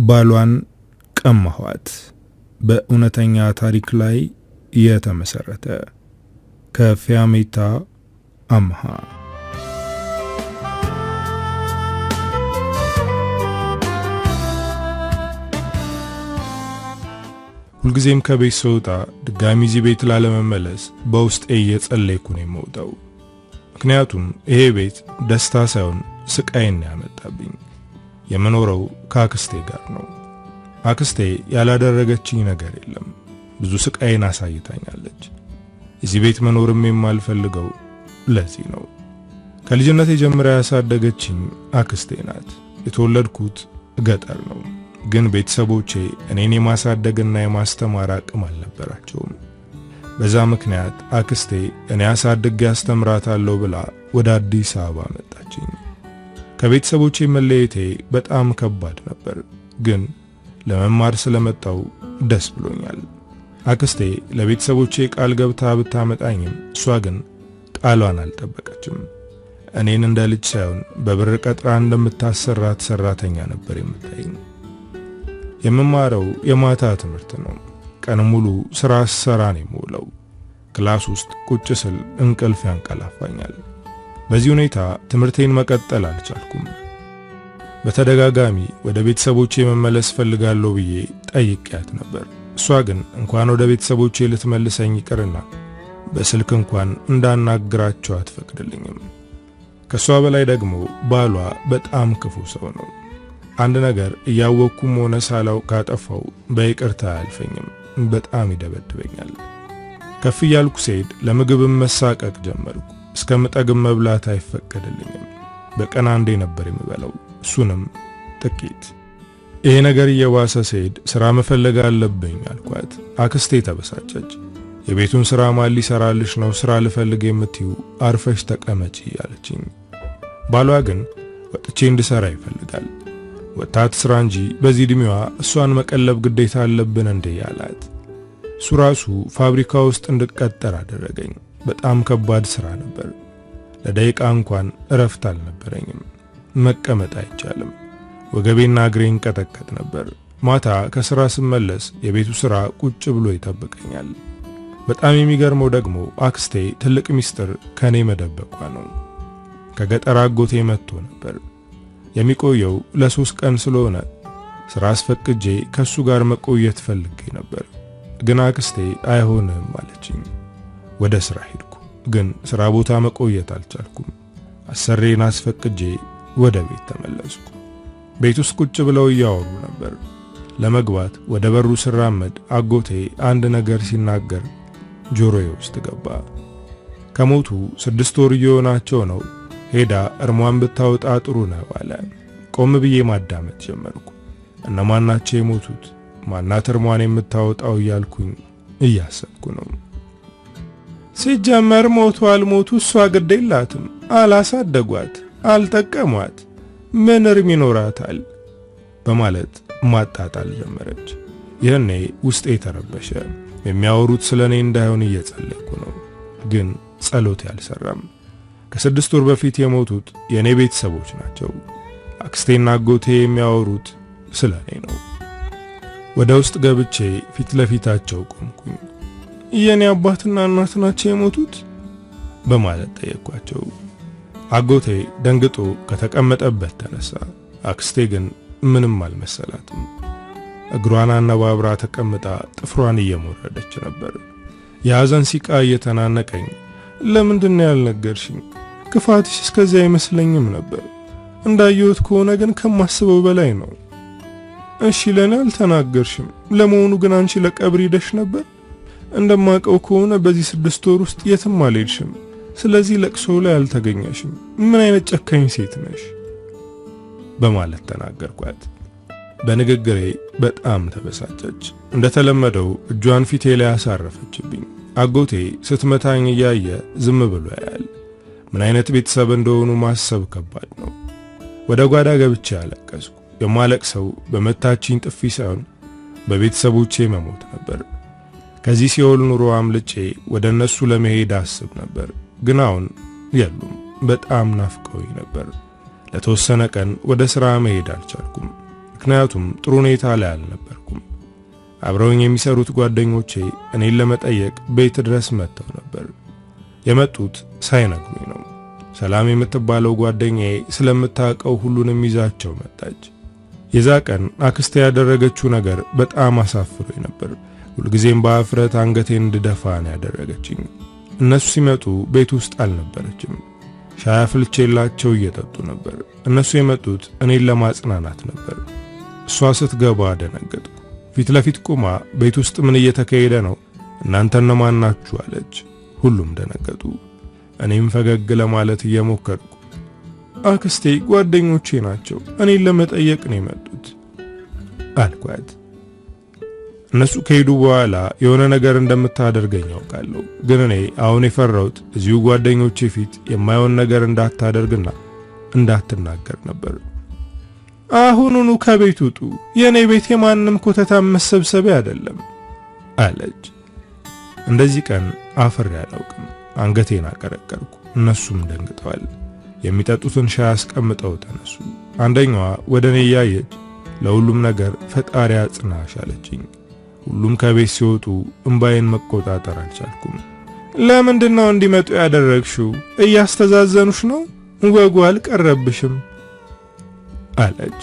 ባሏን ቀማኋት በእውነተኛ ታሪክ ላይ የተመሰረተ ከፊያሜታ አምሃ። ሁልጊዜም ከቤት ስወጣ ድጋሚ እዚህ ቤት ላለመመለስ በውስጤ እየጸለይኩ ነው የምወጣው። ምክንያቱም ይሄ ቤት ደስታ ሳይሆን ስቃይን ያመጣብኝ። የምኖረው ከአክስቴ ጋር ነው። አክስቴ ያላደረገችኝ ነገር የለም። ብዙ ስቃይን አሳይታኛለች። እዚህ ቤት መኖርም የማልፈልገው ለዚህ ነው። ከልጅነቴ ጀምራ ያሳደገችኝ አክስቴ ናት። የተወለድኩት ገጠር ነው፣ ግን ቤተሰቦቼ እኔን የማሳደግና የማስተማር አቅም አልነበራቸውም። በዛ ምክንያት አክስቴ እኔ አሳድጌ ያስተምራታለሁ ብላ ወደ አዲስ አበባ መጣችኝ። ከቤተሰቦቼ መለየቴ በጣም ከባድ ነበር፣ ግን ለመማር ስለመጣው ደስ ብሎኛል። አክስቴ ለቤተሰቦቼ ቃል ገብታ ብታመጣኝም እሷ ግን ቃሏን አልጠበቀችም። እኔን እንደ ልጅ ሳይሆን በብር ቀጥራ እንደምታሰራት ሰራተኛ ነበር የምታየኝ። የምማረው የማታ ትምህርት ነው። ቀን ሙሉ ስራ ሰራ ነው የምውለው። ክላስ ውስጥ ቁጭ ስል እንቅልፍ ያንቀላፋኛል። በዚህ ሁኔታ ትምህርቴን መቀጠል አልቻልኩም። በተደጋጋሚ ወደ ቤተሰቦቼ መመለስ ፈልጋለሁ ብዬ ጠይቄያት ነበር። እሷ ግን እንኳን ወደ ቤተሰቦቼ ልትመልሰኝ ይቅርና በስልክ እንኳን እንዳናግራቸው አትፈቅድልኝም። ከሷ በላይ ደግሞ ባሏ በጣም ክፉ ሰው ነው። አንድ ነገር እያወቅኩም ሆነ ሳላውቅ ካጠፋው በይቅርታ አያልፈኝም። በጣም ይደበድበኛል። ከፍ እያልኩ ስሄድ ለምግብም መሳቀቅ ጀመርኩ። እስከምጠግብ መብላት አይፈቀድልኝም። በቀን አንዴ ነበር የምበላው፣ እሱንም ጥቂት። ይሄ ነገር እየባሰ ሲሄድ ስራ መፈለግ አለብኝ አልኳት። አክስቴ ተበሳጨች። የቤቱን ስራ ማን ሊሰራልሽ ነው? ስራ ልፈልግ የምትዩ አርፈሽ ተቀመጪ አለችኝ። ባሏ ግን ወጥቼ እንድሰራ ይፈልጋል። ወጣት ስራ እንጂ በዚህ እድሜዋ እሷን መቀለብ ግዴታ አለብን እንዴ ያላት። እሱ ራሱ ፋብሪካ ውስጥ እንድቀጠር አደረገኝ። በጣም ከባድ ስራ ነበር። ለደቂቃ እንኳን እረፍት አልነበረኝም። መቀመጥ አይቻልም። ወገቤና እግሬን ቀጠቀጥ ነበር። ማታ ከስራ ስመለስ የቤቱ ስራ ቁጭ ብሎ ይጠብቀኛል። በጣም የሚገርመው ደግሞ አክስቴ ትልቅ ሚስጥር ከኔ መደበቋ ነው። ከገጠር አጎቴ መጥቶ ነበር። የሚቆየው ለ3 ቀን ስለሆነ ስራ አስፈቅጄ ከሱ ጋር መቆየት ፈልጌ ነበር። ግን አክስቴ አይሆንም አለችኝ። ወደ ስራ ሄድኩ፣ ግን ስራ ቦታ መቆየት አልቻልኩም። አሰሬን አስፈቅጄ ወደ ቤት ተመለስኩ። ቤት ውስጥ ቁጭ ብለው እያወሩ ነበር። ለመግባት ወደ በሩ ስራመድ አጎቴ አንድ ነገር ሲናገር ጆሮዬ ውስጥ ገባ። ከሞቱ 6 ወር እየሆናቸው ነው። ሄዳ እርሟን ብታወጣ ጥሩ ነው አለ። ቆም ብዬ ማዳመጥ ጀመርኩ። እነማን ናቸው የሞቱት? ማናት እርሟን የምታወጣው እያልኩኝ እያሰብኩ ነው። ሲጀመር ሞቱ አልሞቱ እሷ ግድ የላትም። አላሳደጓት፣ አልጠቀሟት፣ ምን እርም ይኖራታል በማለት ማጣጣል ጀመረች። ይህኔ ውስጤ ተረበሸ። የሚያወሩት ስለኔ እንዳይሆን እየጸለይኩ ነው፣ ግን ጸሎት ያልሰራም። ከ6 ወር በፊት የሞቱት የኔ ቤተሰቦች ናቸው። አክስቴና አጎቴ የሚያወሩት ስለኔ ነው። ወደ ውስጥ ገብቼ ፊት ለፊታቸው ቆምኩኝ። የኔ አባትና እናት ናቸው የሞቱት በማለት ጠየቅኳቸው። አጎቴ ደንግጦ ከተቀመጠበት ተነሳ። አክስቴ ግን ምንም አልመሰላትም። እግሯን አነባብራ ተቀምጣ ጥፍሯን እየሞረደች ነበር። የሐዘን ሲቃ እየተናነቀኝ፣ ለምንድን ነው ያልነገርሽኝ? ክፋትሽ እስከዚያ አይመስለኝም ነበር። እንዳየሁት ከሆነ ግን ከማስበው በላይ ነው። እሺ ለኔ አልተናገርሽም። ለመሆኑ ግን አንቺ ለቀብር ሄደሽ ነበር? እንደማቀው ከሆነ በዚህ 6 ወር ውስጥ የትም አልሄድሽም። ስለዚህ ለቅሶ ላይ አልተገኘሽም። ምን አይነት ጨካኝ ሴት ነሽ በማለት ተናገርኳት። በንግግሬ በጣም ተበሳጨች። እንደተለመደው እጇን ፊቴ ላይ አሳረፈችብኝ። አጎቴ ስትመታኝ እያየ ዝም ብሎ ያያል። ምን አይነት ቤተሰብ እንደሆኑ ማሰብ ከባድ ነው። ወደ ጓዳ ገብቼ አለቀስኩ። የማለቅሰው በመታችኝ ጥፊ ሳይሆን በቤተሰቦቼ መሞት ነበር። ከዚህ ሲኦል ኑሮ አምልጬ ወደ እነሱ ለመሄድ አስብ ነበር፣ ግን አሁን የሉም። በጣም ናፍቀውኝ ነበር። ለተወሰነ ቀን ወደ ሥራ መሄድ አልቻልኩም። ምክንያቱም ጥሩ ሁኔታ ላይ አልነበርኩም። አብረውኝ የሚሰሩት ጓደኞቼ እኔን ለመጠየቅ ቤት ድረስ መጥተው ነበር። የመጡት ሳይነግሩኝ ነው። ሰላም የምትባለው ጓደኛዬ ስለምታውቀው ሁሉንም ይዛቸው መጣች። የዛ ቀን አክስቴ ያደረገችው ነገር በጣም አሳፍሮኝ ነበር። ሁልጊዜም በአፍረት አንገቴን እንድደፋ ነው ያደረገችኝ። እነሱ ሲመጡ ቤት ውስጥ አልነበረችም። ሻይ አፍልቼላቸው እየጠጡ ነበር። እነሱ የመጡት እኔን ለማጽናናት ነበር። እሷ ስትገባ ደነገጥኩ። ፊት ለፊት ቆማ ቤት ውስጥ ምን እየተካሄደ ነው? እናንተ እነማን ናችሁ አለች። ሁሉም ደነገጡ። እኔም ፈገግ ለማለት እየሞከርኩ አክስቴ ጓደኞቼ ናቸው፣ እኔን ለመጠየቅ ነው የመጡት አልኳት። እነሱ ከሄዱ በኋላ የሆነ ነገር እንደምታደርገኝ ያውቃለሁ። ግን እኔ አሁን የፈራሁት እዚሁ ጓደኞቼ ፊት የማይሆን ነገር እንዳታደርግና እንዳትናገር ነበር። አሁኑኑ ከቤት ውጡ፣ የኔ ቤት የማንም ኮተታም መሰብሰቢያ አይደለም አለች። እንደዚህ ቀን አፍሬ አላውቅም። አንገቴን አቀረቀርኩ። እነሱም ደንግጠዋል። የሚጠጡትን ሻይ አስቀምጠው ተነሱ። አንደኛዋ ወደ እኔ እያየች ለሁሉም ነገር ፈጣሪ አጽናሽ አለችኝ። ሁሉም ከቤት ሲወጡ እንባዬን መቆጣጠር አልቻልኩም። ለምንድነው እንዲመጡ ያደረግሽው? እያስተዛዘኑሽ ነው? ወጉ አልቀረብሽም አለች።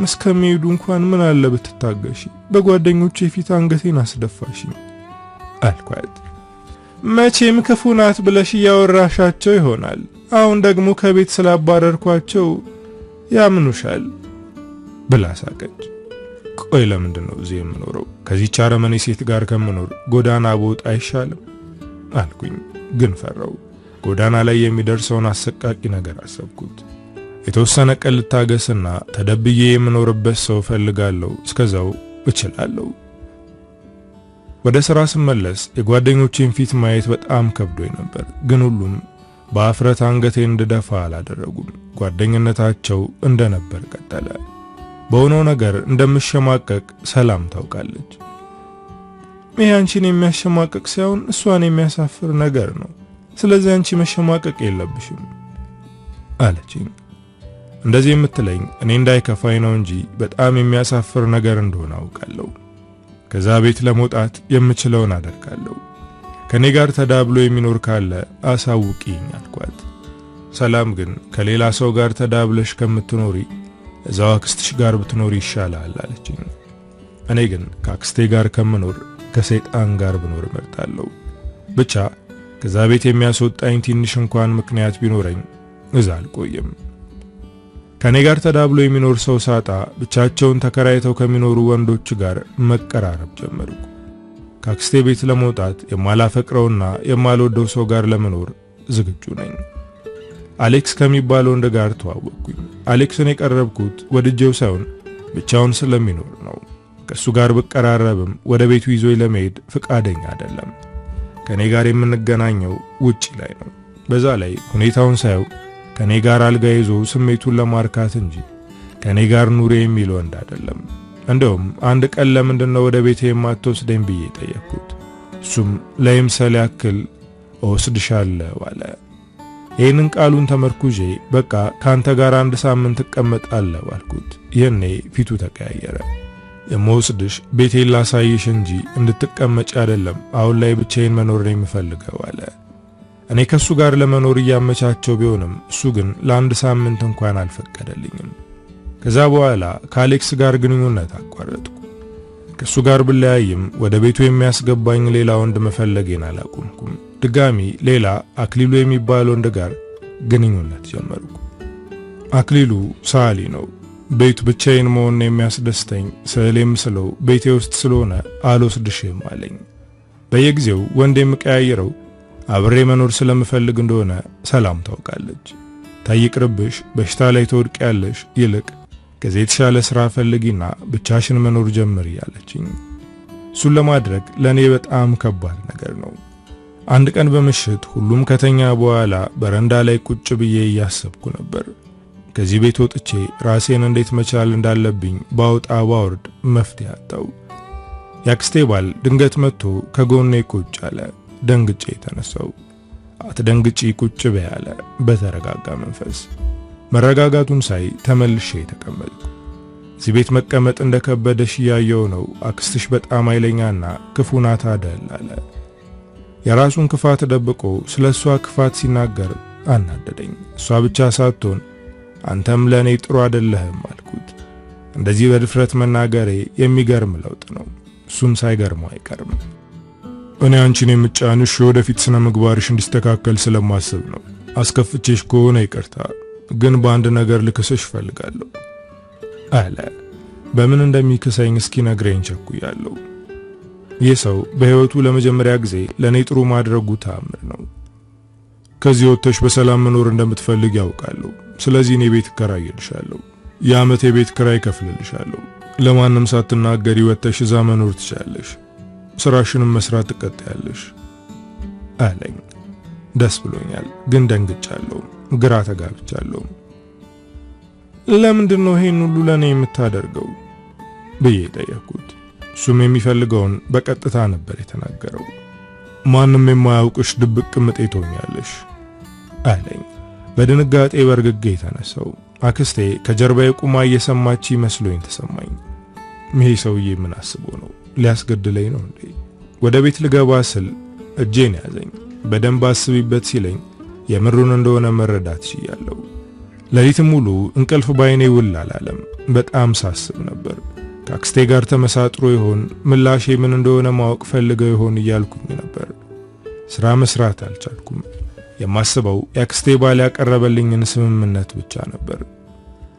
እስከሚሄዱ እንኳን ምን አለ ብትታገሺ፣ በጓደኞቼ ፊት አንገቴን አስደፋሽኝ አልኳት። መቼም ክፉ ናት ብለሽ እያወራሻቸው ይሆናል። አሁን ደግሞ ከቤት ስላባረርኳቸው ያምኑሻል ብላ ሳቀች። ቆይ ለምንድነው እዚህ የምኖረው? ከዚህች አረመኔ ሴት ጋር ከምኖር ጎዳና ብወጣ አይሻልም አልኩኝ። ግን ፈራው። ጎዳና ላይ የሚደርሰውን አሰቃቂ ነገር አሰብኩት። የተወሰነ ቀን ልታገስና ተደብዬ የምኖርበት ሰው ፈልጋለሁ። እስከዛው እችላለሁ። ወደ ሥራ ስመለስ የጓደኞቼን ፊት ማየት በጣም ከብዶኝ ነበር። ግን ሁሉም በአፍረት አንገቴን እንድደፋ አላደረጉም። ጓደኝነታቸው እንደነበር ቀጠለ። በሆነው ነገር እንደምሸማቀቅ ሰላም ታውቃለች። ይህ አንቺን የሚያሸማቀቅ ሳይሆን እሷን የሚያሳፍር ነገር ነው። ስለዚህ አንቺ መሸማቀቅ የለብሽም አለችኝ። እንደዚህ የምትለኝ እኔ እንዳይከፋኝ ነው እንጂ በጣም የሚያሳፍር ነገር እንደሆነ አውቃለሁ። ከዛ ቤት ለመውጣት የምችለውን አደርጋለሁ። ከኔ ጋር ተዳብሎ የሚኖር ካለ አሳውቂኝ አልኳት። ሰላም ግን ከሌላ ሰው ጋር ተዳብለሽ ከምትኖሪ እዛው አክስትሽ ጋር ብትኖሪ ይሻላል አለችኝ። እኔ ግን ከአክስቴ ጋር ከምኖር ከሰይጣን ጋር ብኖር እመርጣለሁ። ብቻ ከዛ ቤት የሚያስወጣኝ ትንሽ እንኳን ምክንያት ቢኖረኝ እዛ አልቆይም። ከኔ ጋር ተዳብሎ የሚኖር ሰው ሳጣ ብቻቸውን ተከራይተው ከሚኖሩ ወንዶች ጋር መቀራረብ ጀመርኩ። ከአክስቴ ቤት ለመውጣት የማላፈቅረውና የማልወደው ሰው ጋር ለመኖር ዝግጁ ነኝ። አሌክስ ከሚባለው ወንድ ጋር ተዋወቅኩኝ። አሌክስን የቀረብኩት ወድጄው ሳይሆን ብቻውን ስለሚኖር ነው። ከሱ ጋር ብቀራረብም ወደ ቤቱ ይዞኝ ለመሄድ ፍቃደኛ አይደለም። ከኔ ጋር የምንገናኘው ውጪ ላይ ነው። በዛ ላይ ሁኔታውን ሳየው ከኔ ጋር አልጋ ይዞ ስሜቱን ለማርካት እንጂ ከኔ ጋር ኑሬ የሚል ወንድ አይደለም። እንደውም አንድ ቀን ለምንድነው ወደ ቤቴ የማትወስደኝ ብዬ ጠየቅኩት። እሱም ለይምሰል ያክል እወስድሻለሁ አለ። ይህንን ቃሉን ተመርኩዤ በቃ ካንተ ጋር አንድ ሳምንት እቀመጣለሁ አልኩት። ይህኔ ፊቱ ተቀያየረ። የምወስድሽ ቤቴን ላሳይሽ እንጂ እንድትቀመጭ አይደለም፣ አሁን ላይ ብቻዬን መኖር ነው የምፈልገው አለ። እኔ ከሱ ጋር ለመኖር እያመቻቸው ቢሆንም እሱ ግን ለአንድ ሳምንት እንኳን አልፈቀደልኝም። ከዛ በኋላ ከአሌክስ ጋር ግንኙነት አቋረጥኩ። ከሱ ጋር ብለያይም ወደ ቤቱ የሚያስገባኝ ሌላ ወንድ መፈለጌን አላቆምኩም። ድጋሚ ሌላ አክሊሉ የሚባል ወንድ ጋር ግንኙነት ጀመርኩ። አክሊሉ ሰዓሊ ነው። ቤቱ ብቻዬን መሆን የሚያስደስተኝ ስዕል የምስለው ቤቴ ውስጥ ስለሆነ አልወስድሽም አለኝ። በየጊዜው ወንድ የምቀያየረው አብሬ መኖር ስለምፈልግ እንደሆነ ሰላም ታውቃለች። ታይቅርብሽ፣ በሽታ ላይ ተወድቂያለሽ፣ ይልቅ ከዚህ የተሻለ ስራ ፈልጊና ብቻሽን መኖር ጀምሪ አለችኝ። እሱን ለማድረግ ለኔ በጣም ከባድ ነገር ነው። አንድ ቀን በምሽት ሁሉም ከተኛ በኋላ በረንዳ ላይ ቁጭ ብዬ እያሰብኩ ነበር። ከዚህ ቤት ወጥቼ ራሴን እንዴት መቻል እንዳለብኝ ባውጣ ባወርድ መፍትሄ አጣው። ያክስቴ ባል ድንገት መጥቶ ከጎኔ ቁጭ አለ። ደንግጬ ተነሳው። አትደንግጪ ቁጭ በይ አለ በተረጋጋ መንፈስ። መረጋጋቱን ሳይ ተመልሼ ተቀመጥኩ። እዚህ ቤት መቀመጥ እንደከበደሽ ያየው ነው። አክስትሽ በጣም ኃይለኛና ክፉ ናት አይደል አለ። የራሱን ክፋት ደብቆ ስለሷ ክፋት ሲናገር አናደደኝ። እሷ ብቻ ሳትሆን አንተም ለኔ ጥሩ አይደለህም አልኩት። እንደዚህ በድፍረት መናገሬ የሚገርም ለውጥ ነው። እሱም ሳይገርመው አይቀርም። እኔ አንቺን የምጫንሽ ወደፊት ስነ ምግባርሽ እንዲስተካከል ስለማስብ ነው። አስከፍቼሽ ከሆነ ይቅርታ፣ ግን በአንድ ነገር ልክስሽ ፈልጋለሁ አለ። በምን እንደሚክሰኝ እስኪነግረኝ ቸኩያለሁ። ይህ ሰው በህይወቱ ለመጀመሪያ ጊዜ ለኔ ጥሩ ማድረጉ ተአምር ነው። ከዚህ ወጥተሽ በሰላም መኖር እንደምትፈልግ ያውቃለሁ። ስለዚህ እኔ ቤት እከራይልሻለሁ። የዓመት የቤት ክራይ ከፍልልሻለሁ። ለማንም ሳትናገሪ ወጥተሽ እዛ መኖር ትችያለሽ። ስራሽንም መስራት ትቀጥያለሽ አለኝ። ደስ ብሎኛል፣ ግን ደንግጫለሁ፣ ግራ ተጋብቻለሁ። ለምንድን ነው ይሄን ሁሉ ለኔ የምታደርገው ብዬ ጠየቅኩት። እሱም የሚፈልገውን በቀጥታ ነበር የተናገረው። ማንም የማያውቅሽ ድብቅ ቅምጤ ትሆኛለሽ አለኝ። በድንጋጤ በርግጌ የተነሳው። አክስቴ ከጀርባዬ ቁማ እየሰማች መስሎኝ ተሰማኝ። ይሄ ሰውዬ ምን አስቦ ነው? ሊያስገድለኝ ነው እንዴ? ወደ ቤት ልገባ ስል እጄን ያዘኝ። በደንብ አስቢበት ሲለኝ የምሩን እንደሆነ መረዳት ችያለሁ። ሌሊትም ሙሉ እንቅልፍ ባይኔ ውል አላለም። በጣም ሳስብ ነበር። ከአክስቴ ጋር ተመሳጥሮ ይሆን? ምላሼ ምን እንደሆነ ማወቅ ፈልገው ይሆን እያልኩኝ ነበር። ስራ መስራት አልቻልኩም። የማስበው የአክስቴ ባል ያቀረበልኝን ስምምነት ብቻ ነበር።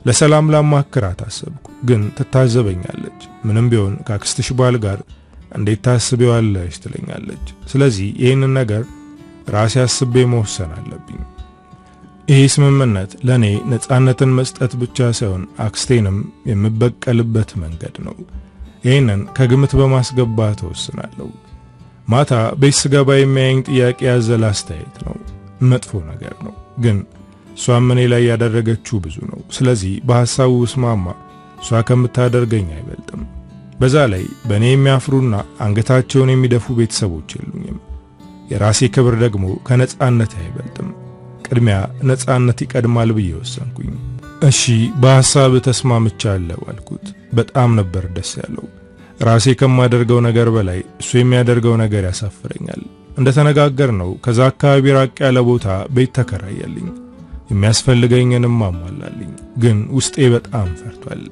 ለሰላም ላማክራት አሰብኩ፣ ግን ትታዘበኛለች። ምንም ቢሆን ከአክስትሽ ባል ጋር እንዴት ታስቢዋለሽ ትለኛለች። ስለዚህ ይህንን ነገር ራሴ አስቤ መወሰን አለብኝ። ይህ ስምምነት ለኔ ነፃነትን መስጠት ብቻ ሳይሆን አክስቴንም የምበቀልበት መንገድ ነው። ይህንን ከግምት በማስገባት ተወስናለሁ። ማታ ቤት ስገባ የሚያየኝ ጥያቄ ያዘለ አስተያየት ነው። መጥፎ ነገር ነው፣ ግን እሷም እኔ ላይ ያደረገችው ብዙ ነው። ስለዚህ በሐሳቡ እስማማ፣ እሷ ከምታደርገኝ አይበልጥም። በዛ ላይ በእኔ የሚያፍሩና አንገታቸውን የሚደፉ ቤተሰቦች የሉኝም። የራሴ ክብር ደግሞ ከነፃነት አይበልጥም። ቅድሚያ ነፃነት ይቀድማል ብዬ ወሰንኩኝ። እሺ በሐሳብ ተስማምቻለሁ አልኩት። በጣም ነበር ደስ ያለው። ራሴ ከማደርገው ነገር በላይ እሱ የሚያደርገው ነገር ያሳፍረኛል። እንደተነጋገርነው ከዛ አካባቢ ራቅ ያለ ቦታ ቤት ተከራየልኝ። የሚያስፈልገኝንም አሟላልኝ። ግን ውስጤ በጣም ፈርቷል።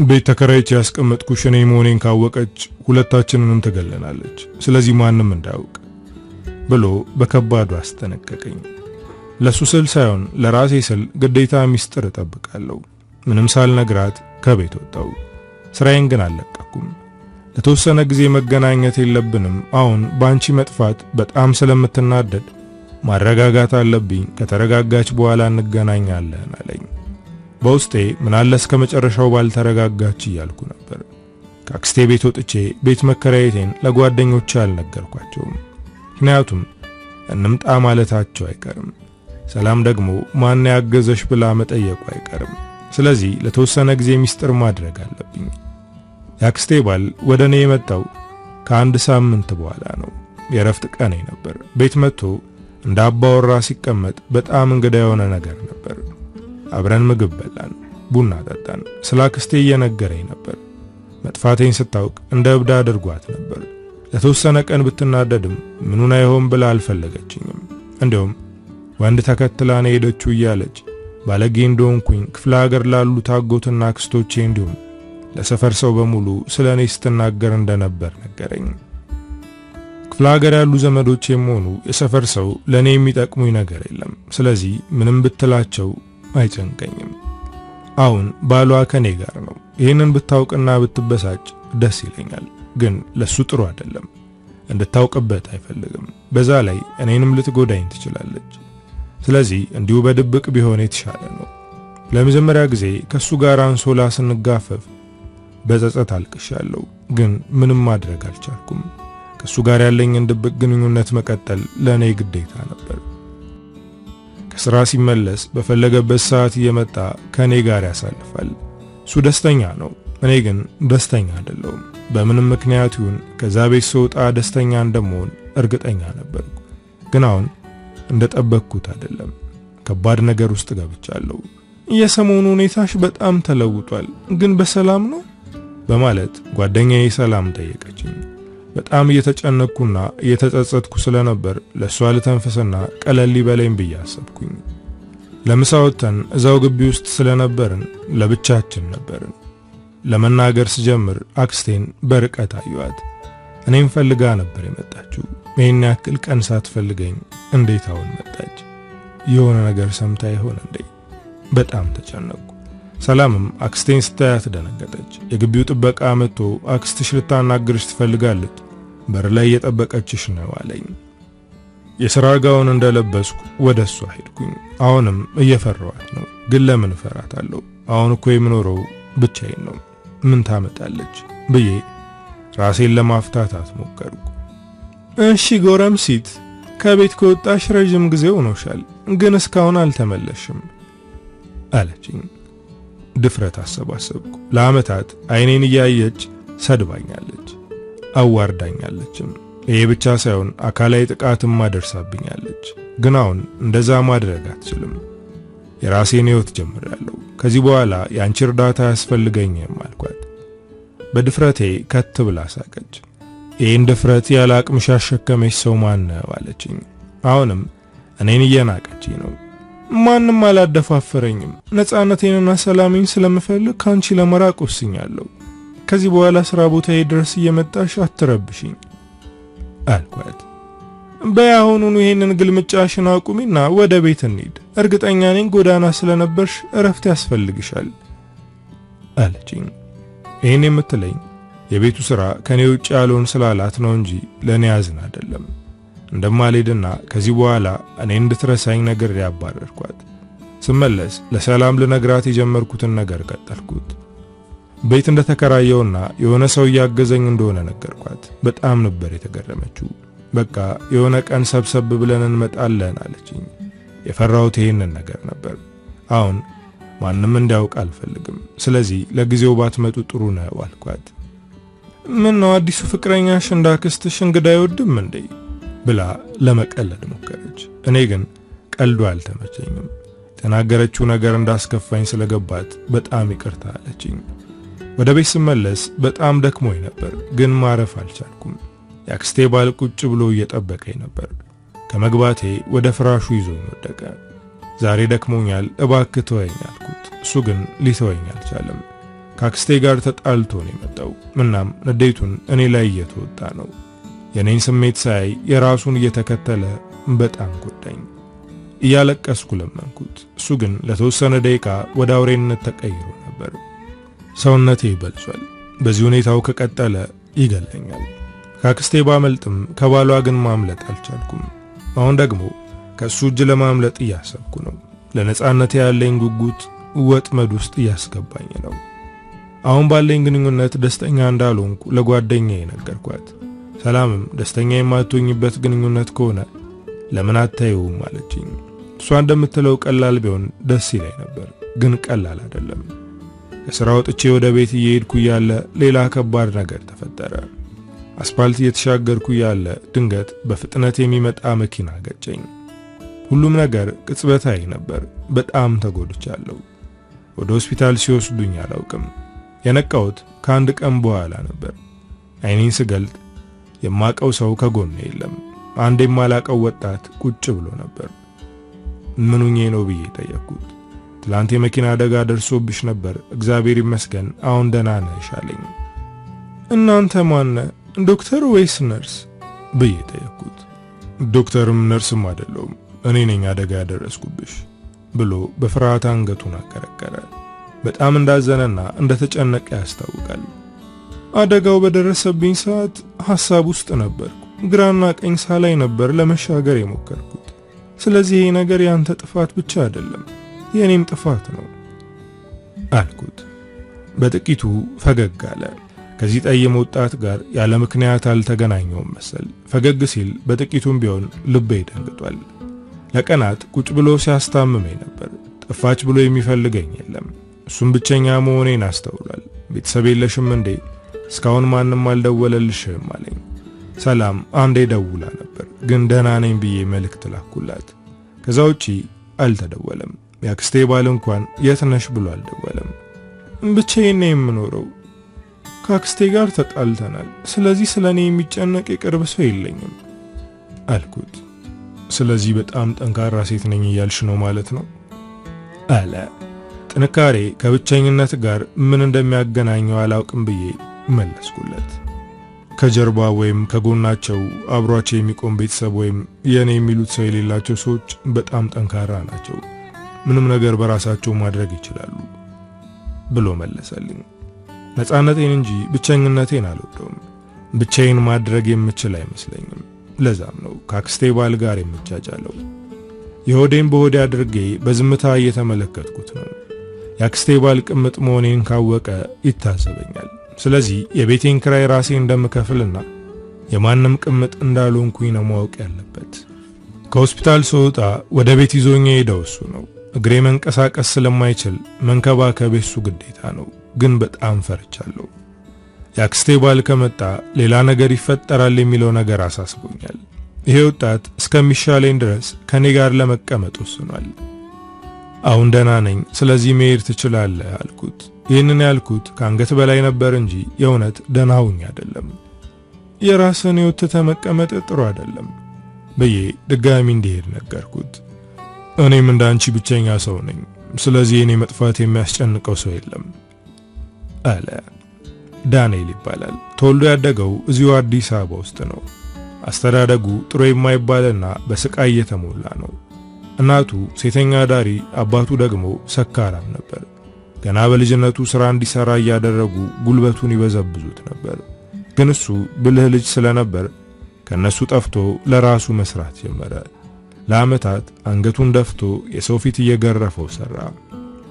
ቤት ተከራይቼ ያስቀመጥኩሽ እኔ መሆኔን ካወቀች ሁለታችንንም ትገለናለች። ስለዚህ ማንም እንዳያውቅ ብሎ በከባዱ አስጠነቀቀኝ። ለሱ ስል ሳይሆን ለራሴ ስል ግዴታ ሚስጥር እጠብቃለሁ። ምንም ሳልነግራት ከቤት ወጣው። ስራዬን ግን አልለቀኩም። ለተወሰነ ጊዜ መገናኘት የለብንም። አሁን ባንቺ መጥፋት በጣም ስለምትናደድ ማረጋጋት አለብኝ። ከተረጋጋች በኋላ እንገናኛለን አለኝ። በውስጤ ምናለ እስከ መጨረሻው ባልተረጋጋች እያልኩ ነበር። ከአክስቴ ቤት ወጥቼ ቤት መከራየቴን ለጓደኞቼ አልነገርኳቸውም። ምክንያቱም እንምጣ ማለታቸው አይቀርም። ሰላም ደግሞ ማን ያገዘሽ ብላ መጠየቁ አይቀርም። ስለዚህ ለተወሰነ ጊዜ ሚስጥር ማድረግ አለብኝ። የአክስቴ ባል ወደ እኔ የመጣው ከአንድ ሳምንት በኋላ ነው። የረፍት ቀኔ ነበር። ቤት መጥቶ እንደ አባወራ ሲቀመጥ በጣም እንግዳ የሆነ ነገር ነበር። አብረን ምግብ በላን፣ ቡና ጠጣን። ስለ አክስቴ እየነገረኝ ነበር። መጥፋቴን ስታውቅ እንደ እብድ አድርጓት ነበር። ለተወሰነ ቀን ብትናደድም ምኑን አይሆን ብላ አልፈለገችኝም። እንዲያውም ወንድ ተከትላ ነው ሄደችው እያለች ባለጌ እንደሆንኩኝ ክፍለ ሀገር ላሉ ታጎትና አክስቶቼ እንዲሁም ለሰፈር ሰው በሙሉ ስለኔ ስትናገር እንደነበር ነገረኝ። ክፍለ ሀገር ያሉ ዘመዶቼም ሆኑ የሰፈር ሰው ለኔ የሚጠቅሙኝ ነገር የለም። ስለዚህ ምንም ብትላቸው አይጨንቀኝም። አሁን ባሏ ከኔ ጋር ነው። ይህንን ብታውቅና ብትበሳጭ ደስ ይለኛል፣ ግን ለሱ ጥሩ አይደለም። እንድታውቅበት አይፈልግም። በዛ ላይ እኔንም ልትጎዳኝ ትችላለች። ስለዚህ እንዲሁ በድብቅ ቢሆን የተሻለ ነው። ለመጀመሪያ ጊዜ ከሱ ጋር አንሶላ ስንጋፈፍ በጸጸት አልቅሻለሁ፣ ግን ምንም ማድረግ አልቻልኩም። ከሱ ጋር ያለኝን ድብቅ ግንኙነት መቀጠል ለኔ ግዴታ ነበር። ከስራ ሲመለስ በፈለገበት ሰዓት እየመጣ ከኔ ጋር ያሳልፋል። እሱ ደስተኛ ነው፣ እኔ ግን ደስተኛ አይደለሁም። በምንም ምክንያት ይሁን ከዛ ቤት ስወጣ ደስተኛ እንደምሆን እርግጠኛ ነበርኩ። ግን አሁን እንደጠበቅኩት አይደለም። ከባድ ነገር ውስጥ ገብቻለሁ። የሰሞኑ ሁኔታሽ በጣም ተለውጧል፣ ግን በሰላም ነው በማለት ጓደኛዬ ሰላም ጠየቀችኝ። በጣም እየተጨነቅኩና እየተጸጸትኩ ስለነበር ለሷ ልተንፈስና ቀለል ይበለኝ ብዬ አሰብኩኝ። ለምሳ ወጥተን እዛው ግቢ ውስጥ ስለነበርን ለብቻችን ነበርን። ለመናገር ስጀምር አክስቴን በርቀት አዩአት። እኔም ፈልጋ ነበር የመጣችው። ይህን ያክል ቀን ሳትፈልገኝ እንዴት አሁን መጣች? የሆነ ነገር ሰምታ ይሆን እንዴ? በጣም ተጨነቅኩ። ሰላምም አክስቴን ስታያት ደነገጠች። የግቢው ጥበቃ መጥቶ አክስትሽ ልታናግርሽ ትፈልጋለች፣ በር ላይ እየጠበቀችሽ ነው አለኝ። የሥራ ጋውን እንደለበስኩ ወደሷ ሄድኩኝ። አሁንም እየፈራኋት ነው፣ ግን ለምን እፈራታለሁ? አሁን እኮ የምኖረው ብቻዬን ነው። ምን ታመጣለች ብዬ ራሴን ለማፍታታት ሞከርኩ። እሺ ጎረምሲት፣ ከቤት ከወጣሽ ረጅም ጊዜ ሆኖሻል፣ ግን እስካሁን አልተመለሽም አለችኝ። ድፍረት አሰባሰብኩ። ለዓመታት አይኔን እያየች ሰድባኛለች፣ አዋርዳኛለችም። ይሄ ብቻ ሳይሆን አካላዊ ጥቃትም አደርሳብኛለች። ግን አሁን እንደዛ ማድረግ አትችልም። የራሴን ሕይወት ጀምሬያለሁ። ከዚህ በኋላ ያንቺ እርዳታ ያስፈልገኝም አልኳት። በድፍረቴ ከት ብላ ሳቀች። ይህን ድፍረት ያለ አቅምሽ ያሸከመሽ ሰው ማን ነው አለችኝ። አሁንም እኔን እየናቀችኝ ነው። ማንም አላደፋፈረኝም። ነፃነቴንና ሰላሜን ስለምፈልግ ካንቺ ለመራቅ ወስኛለሁ። ከዚህ በኋላ ስራ ቦታዬ ድረስ እየመጣሽ አትረብሽኝ አልኳት። በያሁኑኑ ይሄንን ግልምጫሽን አቁሚና ወደ ቤት እንሂድ። እርግጠኛ ነኝ ጎዳና ስለነበርሽ እረፍት ያስፈልግሻል አለችኝ። ይሄን የምትለኝ የቤቱ ስራ ከኔ ውጭ ያለውን ስላላት ነው እንጂ ለኔ ያዝን አይደለም። እንደማልሄድና ከዚህ በኋላ እኔ እንድትረሳኝ ነገር ያባረርኳት። ስመለስ ለሰላም ልነግራት የጀመርኩትን ነገር ቀጠልኩት። ቤት እንደተከራየውና የሆነ ሰው ያገዘኝ እንደሆነ ነገርኳት። በጣም ነበር የተገረመችው። በቃ የሆነ ቀን ሰብሰብ ብለን እንመጣለን አለችኝ። የፈራሁት ይሄንን ነገር ነበር። አሁን ማንም እንዲያውቅ አልፈልግም። ስለዚህ ለጊዜው ባትመጡ ጥሩ ነው አልኳት። ምን ነው አዲሱ ፍቅረኛሽ እንዳክስትሽ እንግዳ አይወድም እንዴ ብላ ለመቀለድ ሞከረች። እኔ ግን ቀልዱ አልተመቸኝም። ተናገረችው ነገር እንዳስከፋኝ ስለገባት በጣም ይቅርታ አለችኝ። ወደ ቤት ስመለስ በጣም ደክሞኝ ነበር፣ ግን ማረፍ አልቻልኩም። የአክስቴ ባል ቁጭ ብሎ እየጠበቀኝ ነበር። ከመግባቴ ወደ ፍራሹ ይዞኝ ወደቀ። ዛሬ ደክሞኛል እባክህ ተወኝ አልኩት። እሱ ግን ሊተወኝ አልቻለም። ከአክስቴ ጋር ተጣልቶ ነው የመጣው። እናም ንዴቱን እኔ ላይ እየተወጣ ነው። የኔን ስሜት ሳይ የራሱን እየተከተለ በጣም ጎዳኝ። እያለቀስኩ ለመንኩት። እሱ ግን ለተወሰነ ደቂቃ ወደ አውሬነት ተቀይሮ ነበር። ሰውነቴ ይበልጿል። በዚህ ሁኔታው ከቀጠለ ይገለኛል። ከአክስቴ ባመልጥም ከባሏ ግን ማምለጥ አልቻልኩም። አሁን ደግሞ ከሱ እጅ ለማምለጥ እያሰብኩ ነው። ለነጻነቴ ያለኝ ጉጉት ወጥመድ ውስጥ እያስገባኝ ነው። አሁን ባለኝ ግንኙነት ደስተኛ እንዳልሆንኩ ለጓደኛዬ ነገርኳት። ሰላምም ደስተኛ የማትሆኝበት ግንኙነት ከሆነ ለምን አታየውም አለችኝ። እሷ እንደምትለው ቀላል ቢሆን ደስ ይለኝ ነበር፣ ግን ቀላል አይደለም። ከሥራ ወጥቼ ወደ ቤት እየሄድኩ ያለ ሌላ ከባድ ነገር ተፈጠረ። አስፓልት እየተሻገርኩ ያለ ድንገት በፍጥነት የሚመጣ መኪና ገጨኝ። ሁሉም ነገር ቅጽበታዊ ነበር። በጣም ተጎድቻለሁ። ወደ ሆስፒታል ሲወስዱኝ አላውቅም። የነቃሁት ከአንድ ቀን በኋላ ነበር። አይኔን ስገልጥ የማቀው ሰው ከጎኔ የለም። አንድ የማላቀው ወጣት ቁጭ ብሎ ነበር። ምኑኜ ነው ብዬ ጠየቅኩት። ትላንት የመኪና አደጋ ደርሶብሽ ነበር፣ እግዚአብሔር ይመስገን አሁን ደህና ነሽ አለኝ። እናንተ ማን ዶክተር ወይስ ነርስ ብዬ ጠየቅኩት። ዶክተርም ነርስም አይደለሁም፣ እኔ ነኝ አደጋ ያደረስኩብሽ ብሎ በፍርሃት አንገቱን አቀረቀረ። በጣም እንዳዘነና እንደተጨነቀ ያስታውቃል። አደጋው በደረሰብኝ ሰዓት ሐሳብ ውስጥ ነበርኩ። ግራና ቀኝ ሳላይ ነበር ለመሻገር የሞከርኩት። ስለዚህ ይሄ ነገር ያንተ ጥፋት ብቻ አይደለም፣ የኔም ጥፋት ነው አልኩት። በጥቂቱ ፈገግ አለ። ከዚህ ጠይም ወጣት ጋር ያለ ምክንያት አልተገናኘውም መሰል። ፈገግ ሲል በጥቂቱም ቢሆን ልቤ ደንግጧል። ለቀናት ቁጭ ብሎ ሲያስታምመኝ ነበር። ጠፋች ብሎ የሚፈልገኝ የለም። እሱም ብቸኛ መሆኔን አስተውሏል። ቤተሰብ የለሽም እንዴ? እስካሁን ማንም አልደወለልሽም አለኝ። ሰላም አንዴ ደውላ ነበር፣ ግን ደህና ነኝ ብዬ መልእክት ላኩላት። ከዛ ውጪ አልተደወለም። ያክስቴ ባል እንኳን የት ነሽ ብሎ አልደወለም። ብቻዬን ነው የምኖረው። ከአክስቴ ጋር ተጣልተናል። ስለዚህ ስለኔ የሚጨነቅ የቅርብ ሰው የለኝም አልኩት። ስለዚህ በጣም ጠንካራ ሴት ነኝ እያልሽ ነው ማለት ነው አለ። ጥንካሬ ከብቸኝነት ጋር ምን እንደሚያገናኘው አላውቅም ብዬ መለስኩለት። ከጀርባ ወይም ከጎናቸው አብሯቸው የሚቆም ቤተሰብ ወይም የኔ የሚሉት ሰው የሌላቸው ሰዎች በጣም ጠንካራ ናቸው፣ ምንም ነገር በራሳቸው ማድረግ ይችላሉ ብሎ መለሰልኝ። ነፃነቴን እንጂ ብቸኝነቴን አልወደውም። ብቻዬን ማድረግ የምችል አይመስለኝም። ለዛም ነው ከአክስቴ ባል ጋር የምጃጃለው። የሆዴን በሆዴ አድርጌ በዝምታ እየተመለከትኩት ነው። የአክስቴ ባል ቅምጥ መሆኔን ካወቀ ይታዘበኛል። ስለዚህ የቤቴን ክራይ ራሴ እንደምከፍልና የማንም ቅምጥ እንዳልሆንኩኝ ነው ማወቅ ያለበት። ከሆስፒታል ስወጣ ወደ ቤት ይዞኝ ሄደው እሱ ነው። እግሬ መንቀሳቀስ ስለማይችል መንከባከብ የሱ ግዴታ ነው። ግን በጣም ፈርቻለሁ። የአክስቴ ባል ከመጣ ሌላ ነገር ይፈጠራል የሚለው ነገር አሳስቦኛል። ይሄ ወጣት እስከሚሻለኝ ድረስ ከኔ ጋር ለመቀመጥ ወስኗል። አሁን ደህና ነኝ፣ ስለዚህ መሄድ ትችላለህ አልኩት። ይህንን ያልኩት ከአንገት በላይ ነበር እንጂ የእውነት ደህና ሁኝ አይደለም። የራስን ሕይወት ተመቀመጥ ጥሩ አይደለም ብዬ ድጋሚ እንዲሄድ ነገርኩት። እኔም እንዳንቺ ብቸኛ ሰው ነኝ፣ ስለዚህ የኔ መጥፋት የሚያስጨንቀው ሰው የለም አለ። ዳንኤል ይባላል። ተወልዶ ያደገው እዚሁ አዲስ አበባ ውስጥ ነው። አስተዳደጉ ጥሩ የማይባልና በስቃይ የተሞላ ነው። እናቱ ሴተኛ ዳሪ፣ አባቱ ደግሞ ሰካራም ነበር። ገና በልጅነቱ ሥራ እንዲሰራ እያደረጉ ጉልበቱን ይበዘብዙት ነበር። ግን እሱ ብልህ ልጅ ስለነበር ከነሱ ጠፍቶ ለራሱ መስራት ጀመረ። ለዓመታት አንገቱን ደፍቶ የሰው ፊት እየገረፈው ሰራ።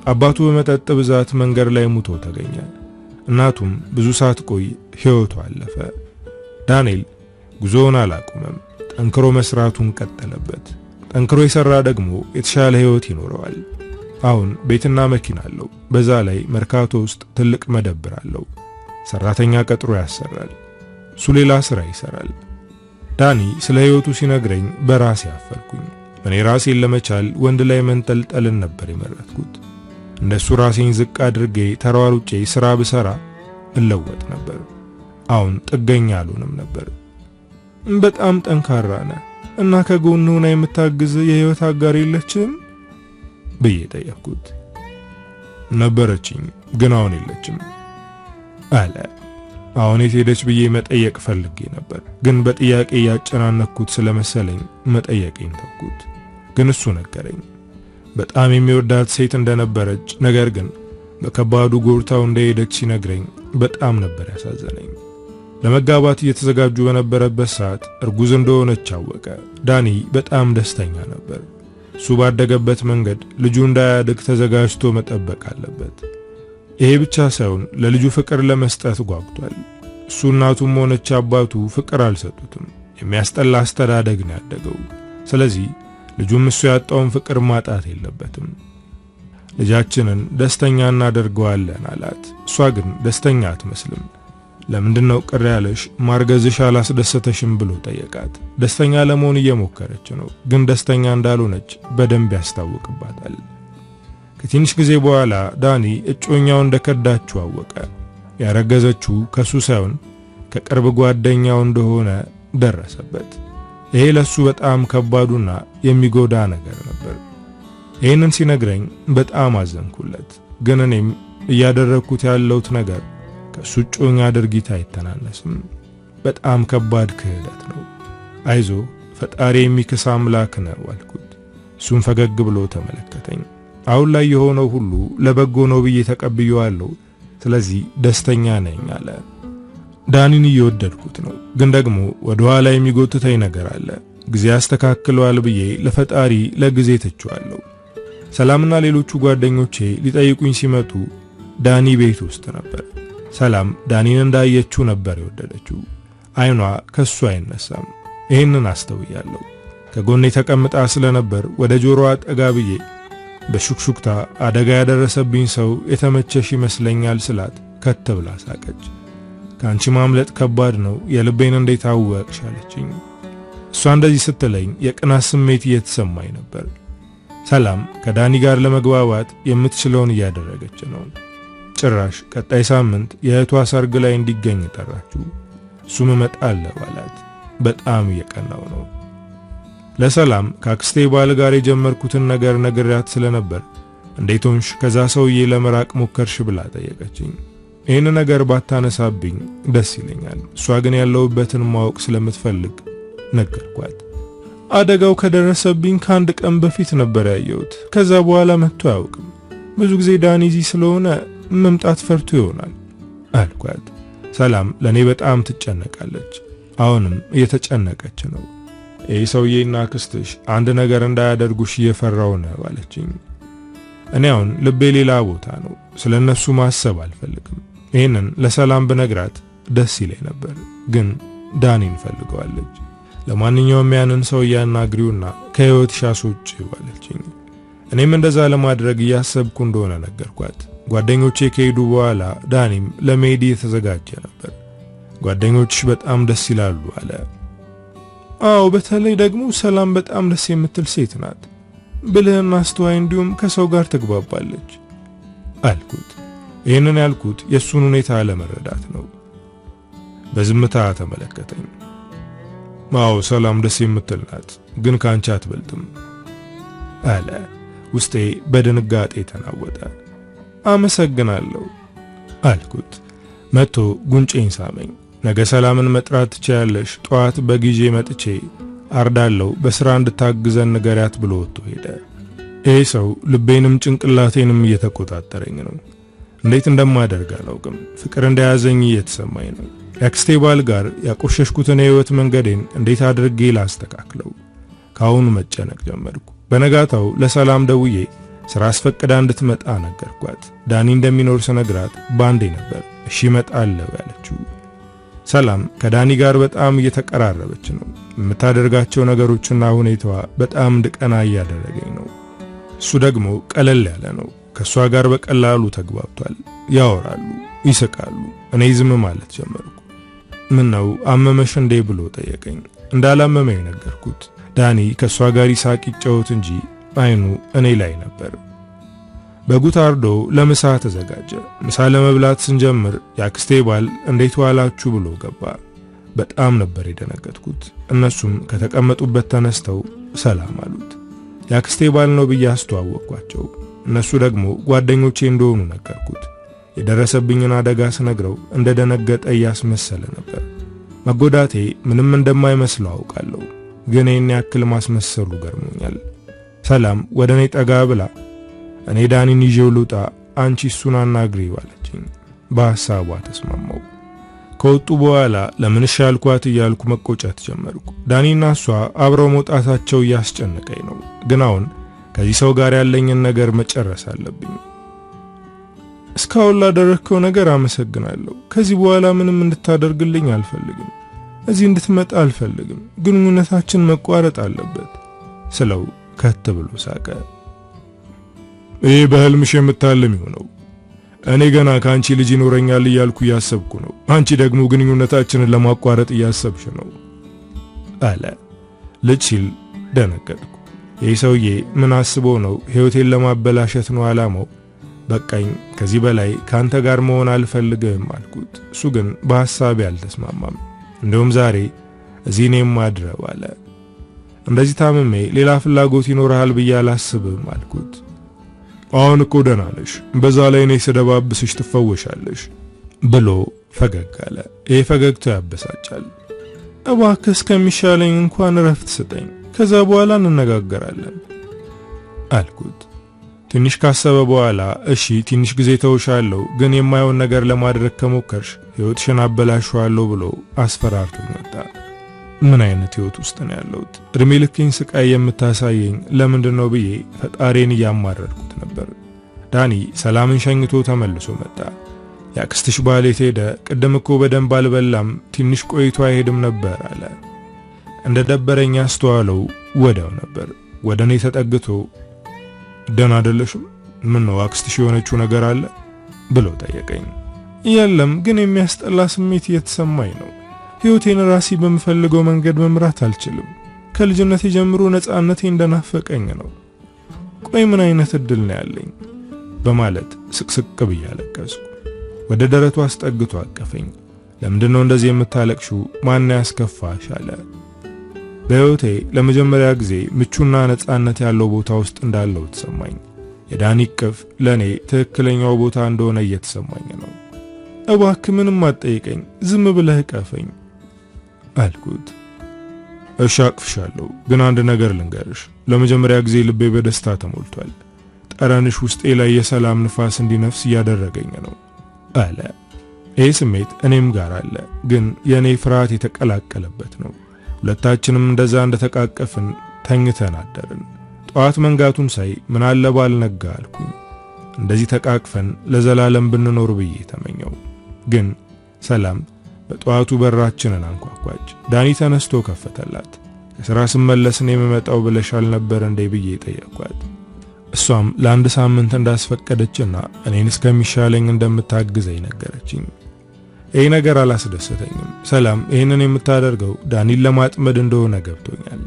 አባቱ በመጠጥ ብዛት መንገድ ላይ ሙቶ ተገኘ። እናቱም ብዙ ሳትቆይ ሕይወቱ አለፈ። ዳንኤል ጉዞውን አላቆመም። ጠንክሮ መስራቱን ቀጠለበት። ጠንክሮ የሰራ ደግሞ የተሻለ ሕይወት ይኖረዋል። አሁን ቤትና መኪና አለው። በዛ ላይ መርካቶ ውስጥ ትልቅ መደብር አለው። ሰራተኛ ቀጥሮ ያሰራል። እሱ ሌላ ሥራ ይሰራል። ዳኒ ስለ ሕይወቱ ሲነግረኝ በራሴ አፈርኩኝ። እኔ ራሴን ለመቻል ወንድ ላይ መንጠልጠልን ነበር የመረጥኩት። እንደሱ ራሴን ዝቅ አድርጌ ተሯሩጬ ሥራ ብሰራ እለወጥ ነበር። አሁን ጥገኛ አልሆንም ነበር። በጣም ጠንካራ ነህ እና ከጎን ሆና የምታግዝ የሕይወት አጋር የለችም ብዬ ጠየቅኩት። ነበረችኝ፣ ግን አሁን የለችም አለ። አሁን የት ሄደች ብዬ መጠየቅ ፈልጌ ነበር፣ ግን በጥያቄ ያጨናነኩት ስለመሰለኝ መጠየቄን ተውኩት። ግን እሱ ነገረኝ። በጣም የሚወዳት ሴት እንደነበረች፣ ነገር ግን በከባዱ ጎርታው እንደሄደች ሲነግረኝ በጣም ነበር ያሳዘነኝ። ለመጋባት እየተዘጋጁ በነበረበት ሰዓት እርጉዝ እንደሆነች አወቀ። ዳኒ በጣም ደስተኛ ነበር። እሱ ባደገበት መንገድ ልጁ እንዳያድግ ተዘጋጅቶ መጠበቅ አለበት። ይሄ ብቻ ሳይሆን ለልጁ ፍቅር ለመስጠት ጓጉቷል። እሱ እናቱም ሆነች አባቱ ፍቅር አልሰጡትም። የሚያስጠላ አስተዳደግ ነው ያደገው። ስለዚህ ልጁም እሱ ያጣውን ፍቅር ማጣት የለበትም። ልጃችንን ደስተኛ እናደርገዋለን አላት። እሷ ግን ደስተኛ አትመስልም። ለምንድነው ቅር ያለሽ? ማርገዝሽ አላስደሰተሽም ብሎ ጠየቃት። ደስተኛ ለመሆን እየሞከረች ነው፣ ግን ደስተኛ እንዳልሆነች በደንብ ያስታውቅባታል። ከትንሽ ጊዜ በኋላ ዳኒ እጮኛው እንደከዳችው አወቀ። ያረገዘችው ከሱ ሳይሆን ከቅርብ ጓደኛው እንደሆነ ደረሰበት። ይሄ ለሱ በጣም ከባዱና የሚጎዳ ነገር ነበር። ይህንን ሲነግረኝ በጣም አዘንኩለት። ግን እኔም እያደረግኩት ያለውት ነገር ከሱ እጮኛ ድርጊት አይተናነስም። በጣም ከባድ ክህደት ነው። አይዞ ፈጣሪ የሚክስ አምላክ ነው አልኩት። እሱም ፈገግ ብሎ ተመለከተኝ። አሁን ላይ የሆነው ሁሉ ለበጎ ነው ብዬ ተቀብየዋለሁ፣ ስለዚህ ደስተኛ ነኝ አለ። ዳኒን እየወደድኩት ነው፣ ግን ደግሞ ወደ ኋላ የሚጎትተኝ ነገር አለ። ጊዜ ያስተካክለዋል ብዬ ለፈጣሪ ለጊዜ ተቸዋለሁ። ሰላምና ሌሎቹ ጓደኞቼ ሊጠይቁኝ ሲመጡ ዳኒ ቤት ውስጥ ነበር። ሰላም ዳኒን እንዳየችው ነበር የወደደችው። አይኗ ከሱ አይነሳም። ይሄንን አስተውያለሁ። ከጎኔ ተቀምጣ ስለነበር ወደ ጆሮዋ ጠጋ ብዬ በሹክሹክታ አደጋ ያደረሰብኝ ሰው የተመቸሽ ይመስለኛል ስላት ከት ብላ ሳቀች። ካንቺ ማምለጥ ከባድ ነው፣ የልቤን እንዴት አወቅሽ አለችኝ። እሷ እንደዚህ ስትለኝ የቅናት ስሜት እየተሰማኝ ነበር። ሰላም ከዳኒ ጋር ለመግባባት የምትችለውን እያደረገች ነው። ጭራሽ ቀጣይ ሳምንት የእህቷ ሰርግ ላይ እንዲገኝ ጠራችሁ። እሱም እመጣለሁ አላት። በጣም እየቀናው ነው። ለሰላም ከአክስቴ ባል ጋር የጀመርኩትን ነገር ነግሬያት ስለነበር እንዴት ሆንሽ ከዛ ሰውዬ ለመራቅ ሞከርሽ ብላ ጠየቀችኝ። ይህን ነገር ባታነሳብኝ ደስ ይለኛል። እሷ ግን ያለውበትን ማወቅ ስለምትፈልግ ነገርኳት። አደጋው ከደረሰብኝ ከአንድ ቀን በፊት ነበር ያየሁት። ከዛ በኋላ መጥቶ አያውቅም። ብዙ ጊዜ ዳኒ እዚህ ስለሆነ መምጣት ፈርቶ ይሆናል አልኳት። ሰላም ለኔ በጣም ትጨነቃለች። አሁንም እየተጨነቀች ነው። ይህ ሰውዬና አክስትሽ አንድ ነገር እንዳያደርጉሽ እየፈራው ነው አለችኝ። እኔ አሁን ልቤ ሌላ ቦታ ነው። ስለነሱ ማሰብ አልፈልግም። ይሄንን ለሰላም በነግራት ደስ ይለኝ ነበር፣ ግን ዳኒን ፈልገዋለች። ለማንኛውም ያንን ሰው ያናግሪውና ከህይወትሽ አስወጪው አለችኝ። እኔም እንደዛ ለማድረግ እያሰብኩ እንደሆነ ነገርኳት። ጓደኞቼ ከሄዱ በኋላ ዳኒም ለመሄድ እየተዘጋጀ ነበር። ጓደኞችሽ በጣም ደስ ይላሉ አለ። አዎ፣ በተለይ ደግሞ ሰላም በጣም ደስ የምትል ሴት ናት። ብልህና አስተዋይ እንዲሁም ከሰው ጋር ተግባባለች አልኩት። ይህንን ያልኩት የሱን ሁኔታ ለመረዳት ነው። በዝምታ ተመለከተኝ። አዎ ሰላም ደስ የምትል ናት፣ ግን ካንቺ አትበልጥም አለ። ውስጤ በድንጋጤ ተናወጠ። አመሰግናለሁ አልኩት። መጥቶ ጉንጬን ሳመኝ። ነገ ሰላምን መጥራት ትችያለሽ፣ ጠዋት በጊዜ መጥቼ አርዳለው በስራ እንድታግዘን ንገሪያት ብሎ ወጥቶ ሄደ። ይሄ ሰው ልቤንም ጭንቅላቴንም እየተቆጣጠረኝ ነው። እንዴት እንደማደርግ አላውቅም። ፍቅር እንደያዘኝ እየተሰማኝ ነው። የአክስቴ ባል ጋር ያቆሸሽኩትን የህይወት መንገዴን እንዴት አድርጌ ላስተካክለው? ካሁኑ መጨነቅ ጀመርኩ። በነጋታው ለሰላም ደውዬ ስራ አስፈቅዳ እንድትመጣ ነገርኳት። ዳኒ እንደሚኖር ስነግራት ባንዴ ነበር እሺ እመጣለሁ ያለችው። ሰላም ከዳኒ ጋር በጣም እየተቀራረበች ነው። የምታደርጋቸው ነገሮችና ሁኔታዋ በጣም እንድቀና እያደረገኝ ነው። እሱ ደግሞ ቀለል ያለ ነው። ከሷ ጋር በቀላሉ ተግባብቷል። ያወራሉ፣ ይስቃሉ። እኔ ዝም ማለት ጀመርኩ። ምን ነው አመመሽ እንዴ ብሎ ጠየቀኝ። እንዳላመመኝ ነገርኩት። ዳኒ ከሷ ጋር ይሳቅ ይጫወት እንጂ አይኑ እኔ ላይ ነበር። በጉ ታርዶ ለምሳ ተዘጋጀ። ምሳ ለመብላት ስንጀምር የአክስቴ ባል እንዴት ዋላችሁ ብሎ ገባ። በጣም ነበር የደነገጥኩት። እነሱም ከተቀመጡበት ተነስተው ሰላም አሉት። የአክስቴ ባል ነው ብዬ አስተዋወቅኳቸው። እነሱ ደግሞ ጓደኞቼ እንደሆኑ ነገርኩት። የደረሰብኝን አደጋ ስነግረው እንደደነገጠ እያስመሰለ ነበር። መጎዳቴ ምንም እንደማይመስለው አውቃለሁ፣ ግን ይህን ያክል ማስመሰሉ ገርሞኛል። ሰላም ወደ እኔ ጠጋ ብላ እኔ ዳኒን ይዤው ልውጣ፣ አንቺ እሱን አናግሪው አለችኝ። በሐሳቧ ተስማማው። ከወጡ በኋላ ለምን ሻልኳት እያልኩ መቆጨት ጀመርኩ። ዳኒና እሷ አብረው መውጣታቸው እያስጨነቀኝ ነው፣ ግን አሁን ከዚህ ሰው ጋር ያለኝን ነገር መጨረስ አለብኝ። እስካሁን ላደረግከው ነገር አመሰግናለሁ። ከዚህ በኋላ ምንም እንድታደርግልኝ አልፈልግም። እዚህ እንድትመጣ አልፈልግም። ግንኙነታችን መቋረጥ አለበት ስለው ከት ብሎ ሳቀ። ይሄ በህልምሽ የምታልሚው ነው። እኔ ገና ካንቺ ልጅ ይኖረኛል እያልኩ እያሰብኩ ነው። አንቺ ደግሞ ግንኙነታችንን ለማቋረጥ እያሰብሽ ነው አለ። ልጅ ሲል ደነገጥኩ። ይህ ሰውዬ ምን አስቦ ነው? ህይወቴን ለማበላሸት ነው አላማው? በቃኝ፣ ከዚህ በላይ ካንተ ጋር መሆን አልፈልግም አልኩት። እሱ ግን በሐሳቤ አልተስማማም። እንደውም ዛሬ እዚህ እኔም ማድረው አለ። እንደዚህ ታምሜ ሌላ ፍላጎት ይኖርሃል ብዬ አላስብም አልኩት። አሁን እኮ ደህና ነሽ፣ በዛ ላይ እኔ ስደባብስሽ ትፈወሻለሽ ብሎ ፈገግ አለ። ይሄ ፈገግታው ያበሳጫል። እባክህ እስከሚሻለኝ እንኳን እረፍት ስጠኝ፣ ከዛ በኋላ እንነጋገራለን አልኩት። ትንሽ ካሰበ በኋላ እሺ ትንሽ ጊዜ ተውሻለሁ፣ ግን የማይሆን ነገር ለማድረግ ከሞከርሽ ህይወትሽን አበላሽዋለሁ ብሎ አስፈራርቶኝ ወጣ። ምን አይነት ህይወት ውስጥ ነው ያለሁት? እድሜ ልክኝ ስቃይ የምታሳየኝ ለምንድነው ብዬ ፈጣሪን እያማረርኩት ነበር። ዳኒ ሰላምን ሸኝቶ ተመልሶ መጣ። ያክስትሽ ባል የት ሄደ? ቅድም እኮ በደንብ አልበላም፣ ትንሽ ቆይቶ አይሄድም ነበር አለ። እንደ ደበረኛ አስተዋለው ወዲያው ነበር። ወደኔ ተጠግቶ ደህና አይደለሽም? ምን ነው አክስትሽ የሆነችው ነገር አለ ብሎ ጠየቀኝ። የለም፣ ግን የሚያስጠላ ስሜት እየተሰማኝ ነው። ህይወቴን ራሴ በምፈልገው መንገድ መምራት አልችልም። ከልጅነቴ ጀምሮ ነፃነቴ እንደናፈቀኝ ነው ቆይ ምን አይነት እድል ነው ያለኝ በማለት ስቅስቅ ብዬ አለቀስኩ። ወደ ደረቱ አስጠግቶ አቀፈኝ። ለምንድነው እንደዚህ የምታለቅሽው? ማን ያስከፋሽ አለ። በህይወቴ ለመጀመሪያ ጊዜ ምቹና ነፃነት ያለው ቦታ ውስጥ እንዳለው ተሰማኝ። የዳኒ እቅፍ ለኔ ትክክለኛው ቦታ እንደሆነ እየተሰማኝ ነው። እባክህ ምንም አትጠይቀኝ፣ ዝም ብለህ ቀፈኝ አልኩት። እሺ አቅፍሻለሁ፣ ግን አንድ ነገር ልንገርሽ። ለመጀመሪያ ጊዜ ልቤ በደስታ ተሞልቷል። ጠረንሽ ውስጤ ላይ የሰላም ንፋስ እንዲነፍስ እያደረገኝ ነው አለ። ይህ ስሜት እኔም ጋር አለ፣ ግን የኔ ፍርሃት የተቀላቀለበት ነው። ሁለታችንም እንደዛ እንደተቃቀፍን ተኝተን አደርን። ጠዋት መንጋቱን ሳይ ምን አለ ባልነጋ አልኩኝ። እንደዚህ ተቃቅፈን ለዘላለም ብንኖር ብዬ ተመኘው። ግን ሰላም በጠዋቱ በራችንን አንኳኳች። ዳኒ ተነስቶ ከፈተላት። ከሥራ ስመለስ ነው የምመጣው ብለሻል ነበር እንዴ ብዬ ጠየቅኳት። እሷም ለአንድ ሳምንት እንዳስፈቀደችና እኔን እስከሚሻለኝ እንደምታግዘኝ ነገረችኝ። ይህ ነገር አላስደሰተኝም። ሰላም ይህንን የምታደርገው ዳኒን ለማጥመድ እንደሆነ ገብቶኛል።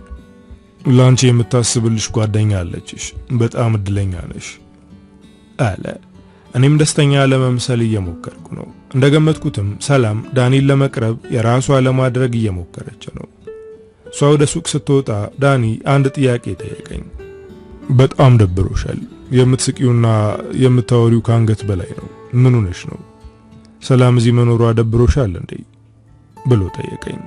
ላንቺ የምታስብልሽ ጓደኛ አለችሽ፣ በጣም እድለኛ ነሽ አለ። እኔም ደስተኛ ለመምሰል እየሞከርኩ ነው። እንደገመትኩትም ሰላም ዳኒን ለመቅረብ የራሷ ለማድረግ እየሞከረች ነው። እሷ ወደ ሱቅ ስትወጣ ዳኒ አንድ ጥያቄ ጠየቀኝ። በጣም ደብሮሻል፣ የምትስቂውና የምታወሪው ከአንገት በላይ ነው። ምን ሆነሽ ነው? ሰላም እዚህ መኖሯ ደብሮሻል እንዴ ብሎ ጠየቀኝ።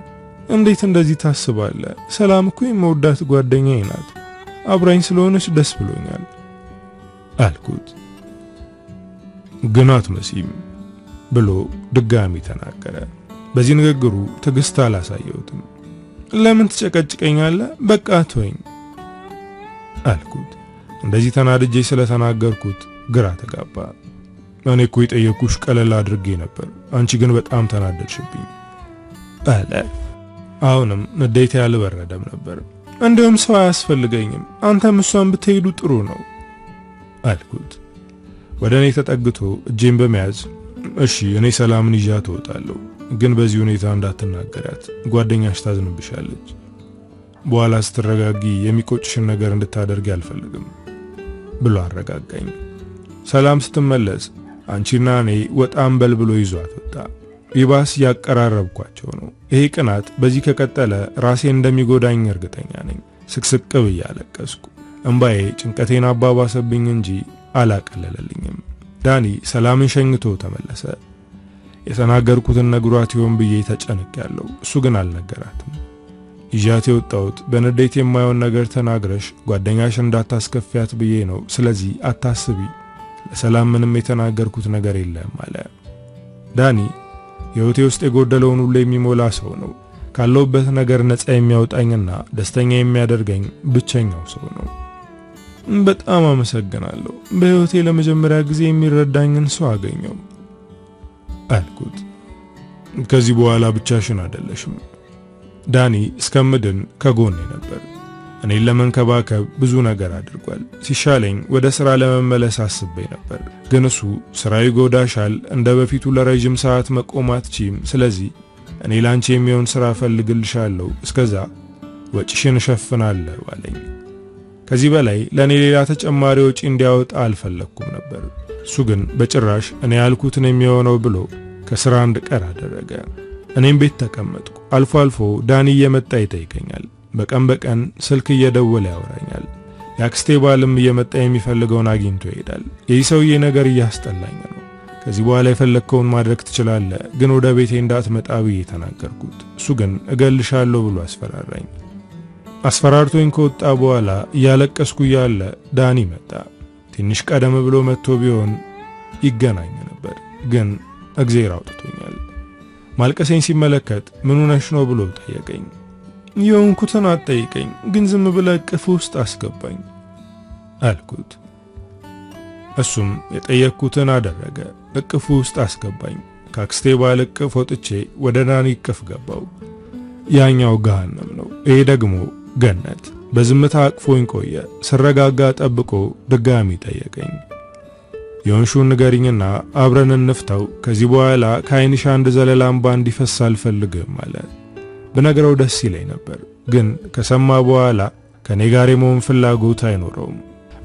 እንዴት እንደዚህ ታስባለህ? ሰላም እኮ የምወዳት ጓደኛዬ ናት። አብራኝ ስለሆነች ደስ ብሎኛል አልኩት። ግን አትመሲም ብሎ ድጋሚ ተናገረ። በዚህ ንግግሩ ትዕግስት አላሳየሁትም። ለምን ትጨቀጭቀኛለህ? በቃ ተወኝ አልኩት። እንደዚህ ተናድጄ ስለተናገርኩት ግራ ተጋባ። እኔ እኮ የጠየኩሽ ቀለል አድርጌ ነበር፣ አንቺ ግን በጣም ተናደድሽብኝ አለ። አሁንም ንዴቴ አልበረደም ነበር። እንደውም ሰው አያስፈልገኝም፣ አንተም እሷን ብትሄዱ ጥሩ ነው አልኩት። ወደ እኔ ተጠግቶ እጄን በመያዝ እሺ እኔ ሰላምን ይዣት እወጣለሁ፣ ግን በዚህ ሁኔታ እንዳትናገራት፣ ጓደኛሽ ታዝንብሻለች። በኋላ ስትረጋጊ የሚቆጭሽን ነገር እንድታደርጊ አልፈልግም ብሎ አረጋጋኝ። ሰላም ስትመለስ አንቺና እኔ ወጣም በልብሎ ይዟት ወጣ። ይባስ ያቀራረብኳቸው ነው። ይሄ ቅናት በዚህ ከቀጠለ ራሴን እንደሚጎዳኝ እርግጠኛ ነኝ። ስቅስቅ ብዬ አለቀስኩ። እንባዬ ጭንቀቴን አባባሰብኝ እንጂ አላቀለለልኝም። ዳኒ ሰላምን ሸኝቶ ተመለሰ። የተናገርኩትን ነግሯት ይሆን ብዬ ተጨንቄያለሁ። እሱ ግን አልነገራትም። ይዣት የወጣሁት በንዴት የማይሆን ነገር ተናግረሽ ጓደኛሽ እንዳታስከፊያት ብዬ ነው። ስለዚህ አታስቢ፣ ለሰላም ምንም የተናገርኩት ነገር የለም አለ። ዳኒ ሕይወቴ ውስጥ የጎደለውን ሁሉ የሚሞላ ሰው ነው። ካለውበት ነገር ነፃ የሚያወጣኝና ደስተኛ የሚያደርገኝ ብቸኛው ሰው ነው። በጣም አመሰግናለሁ። በሕይወቴ ለመጀመሪያ ጊዜ የሚረዳኝን ሰው አገኘው አልኩት። ከዚህ በኋላ ብቻሽን አይደለሽም። ዳኒ እስከምድን ከጎኔ ነበር። እኔን ለመንከባከብ ብዙ ነገር አድርጓል። ሲሻለኝ ወደ ሥራ ለመመለስ አስቤ ነበር። ግን እሱ ሥራው ይጎዳሻል፣ እንደ በፊቱ ለረጅም ሰዓት መቆም አትችይም፣ ስለዚህ እኔ ላንቺ የሚሆን ሥራ ፈልግልሻለሁ፣ እስከዛ ወጪሽን እሸፍናለሁ አለኝ። ከዚህ በላይ ለኔ ሌላ ተጨማሪ ወጪ እንዲያወጣ አልፈለኩም ነበር። እሱ ግን በጭራሽ እኔ ያልኩትን የሚሆነው ብሎ ከሥራ እንድቀር አደረገ። እኔም ቤት ተቀመጥኩ። አልፎ አልፎ ዳኒ እየመጣ ይጠይቀኛል። በቀን በቀን ስልክ እየደወለ ያወራኛል። ያክስቴ ባልም እየመጣ የሚፈልገውን አግኝቶ ይሄዳል። የዚህ ሰውዬ ነገር እያስጠላኝ ነው። ከዚህ በኋላ የፈለግከውን ማድረግ ትችላለህ፣ ግን ወደ ቤቴ እንዳትመጣ ብዬ ተናገርኩት። እሱ ግን እገልሻለሁ ብሎ አስፈራራኝ። አስፈራርቶኝ ከወጣ በኋላ እያለቀስኩ ያለ ዳኒ መጣ። ትንሽ ቀደም ብሎ መጥቶ ቢሆን ይገናኝ ነበር፣ ግን እግዚአብሔር አውጥቶኛል። ማልቀሴን ሲመለከት ምን ሆነሽ ነው ብሎ ጠየቀኝ። የሆንኩትን አትጠይቀኝ፣ ግን ዝም ብለህ እቅፍ ውስጥ አስገባኝ አልኩት። እሱም የጠየቅኩትን አደረገ። እቅፉ ውስጥ አስገባኝ። ከአክስቴ ባል እቅፍ ወጥቼ ወደ ዳኒ እቅፍ ገባው። ያኛው ገሃነም ነው፣ ይሄ ደግሞ ገነት። በዝምታ አቅፎኝ ቆየ። ስረጋጋ ጠብቆ ድጋሚ ጠየቀኝ። የሆንሹን ንገሪኝና አብረን እንፍታው፣ ከዚህ በኋላ ከዓይንሽ አንድ ዘለላ እንባ እንዲፈስ አልፈልግም አለ። ብነግረው ደስ ይለኝ ነበር፣ ግን ከሰማ በኋላ ከኔ ጋር የመሆን ፍላጎት አይኖረውም።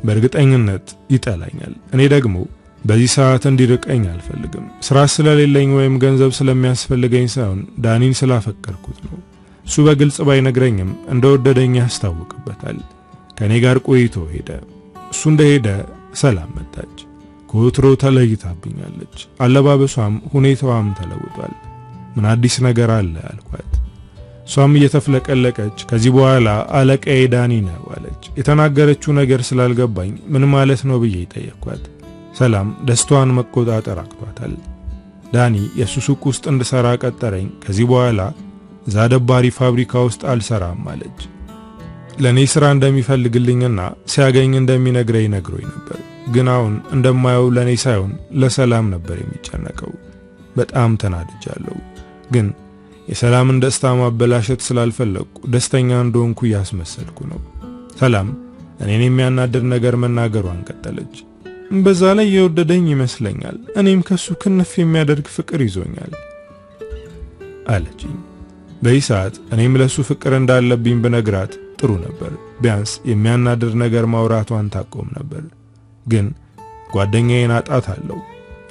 በእርግጠኝነት ይጠላኛል። እኔ ደግሞ በዚህ ሰዓት እንዲርቀኝ አልፈልግም። ስራ ስለሌለኝ ወይም ገንዘብ ስለሚያስፈልገኝ ሳይሆን ዳኒን ስላፈቀርኩት ነው። እሱ በግልጽ ባይነግረኝም እንደወደደኝ ያስታውቅበታል። ከኔ ጋር ቆይቶ ሄደ። እሱ እንደሄደ ሰላም መጣች። ከወትሮ ተለይታብኛለች። አለባበሷም ሁኔታዋም ተለውጧል። ምን አዲስ ነገር አለ አልኳት። እሷም እየተፍለቀለቀች ከዚህ በኋላ አለቃዬ ዳኒ ነው አለች። የተናገረችው ነገር ስላልገባኝ ምን ማለት ነው ብዬ ጠየቅኳት። ሰላም ደስታዋን መቆጣጠር አቅቷታል። ዳኒ የሱ ሱቅ ውስጥ እንድሰራ ቀጠረኝ። ከዚህ በኋላ እዛ ደባሪ ፋብሪካ ውስጥ አልሰራም አለች። ለኔ ስራ እንደሚፈልግልኝና ሲያገኝ እንደሚነግረኝ ነግሮኝ ነበር። ግን አሁን እንደማየው ለኔ ሳይሆን ለሰላም ነበር የሚጨነቀው። በጣም ተናድጃለሁ። ግን የሰላምን ደስታ ማበላሸት ስላልፈለኩ ደስተኛ እንደሆንኩ ያስመሰልኩ ነው። ሰላም እኔን የሚያናድር ነገር መናገሯን ቀጠለች። በዛ ላይ የወደደኝ ይመስለኛል። እኔም ከሱ ክንፍ የሚያደርግ ፍቅር ይዞኛል አለችኝ። በዚህ ሰዓት እኔም ለሱ ፍቅር እንዳለብኝ ብነግራት ጥሩ ነበር። ቢያንስ የሚያናድር ነገር ማውራቷን ታቆም ነበር። ግን ጓደኛዬን አጣታለሁ።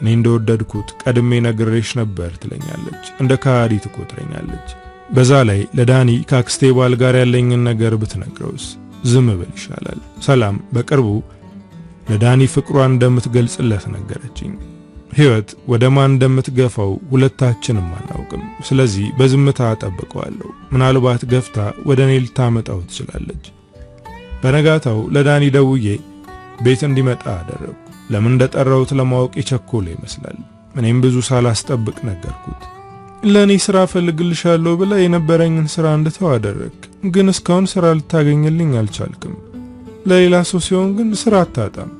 እኔ እንደወደድኩት ቀድሜ ነግሬሽ ነበር ትለኛለች። እንደ ካዲ ትቆጥረኛለች። በዛ ላይ ለዳኒ ከአክስቴ ባል ጋር ያለኝን ነገር ብትነግረውስ? ዝም ብል ይሻላል። ሰላም በቅርቡ ለዳኒ ፍቅሯን እንደምትገልጽለት ነገረችኝ። ህይወት ወደ ማን እንደምትገፋው ሁለታችንም አናውቅም። ስለዚህ በዝምታ አጠብቀዋለሁ። ምናልባት ገፍታ ወደ እኔ ልታመጣው ትችላለች። በነጋታው ለዳኒ ደውዬ ቤት እንዲመጣ አደረግኩ። ለምን እንደጠራሁት ለማወቅ የቸኮለ ይመስላል። እኔም ብዙ ሳላስጠብቅ ነገርኩት። ለኔ ስራ ፈልግልሻለሁ ብላ የነበረኝን ስራ እንድተው አደረክ፣ ግን እስካሁን ስራ ልታገኝልኝ አልቻልክም። ለሌላ ሰው ሲሆን ግን ስራ አታጣም፣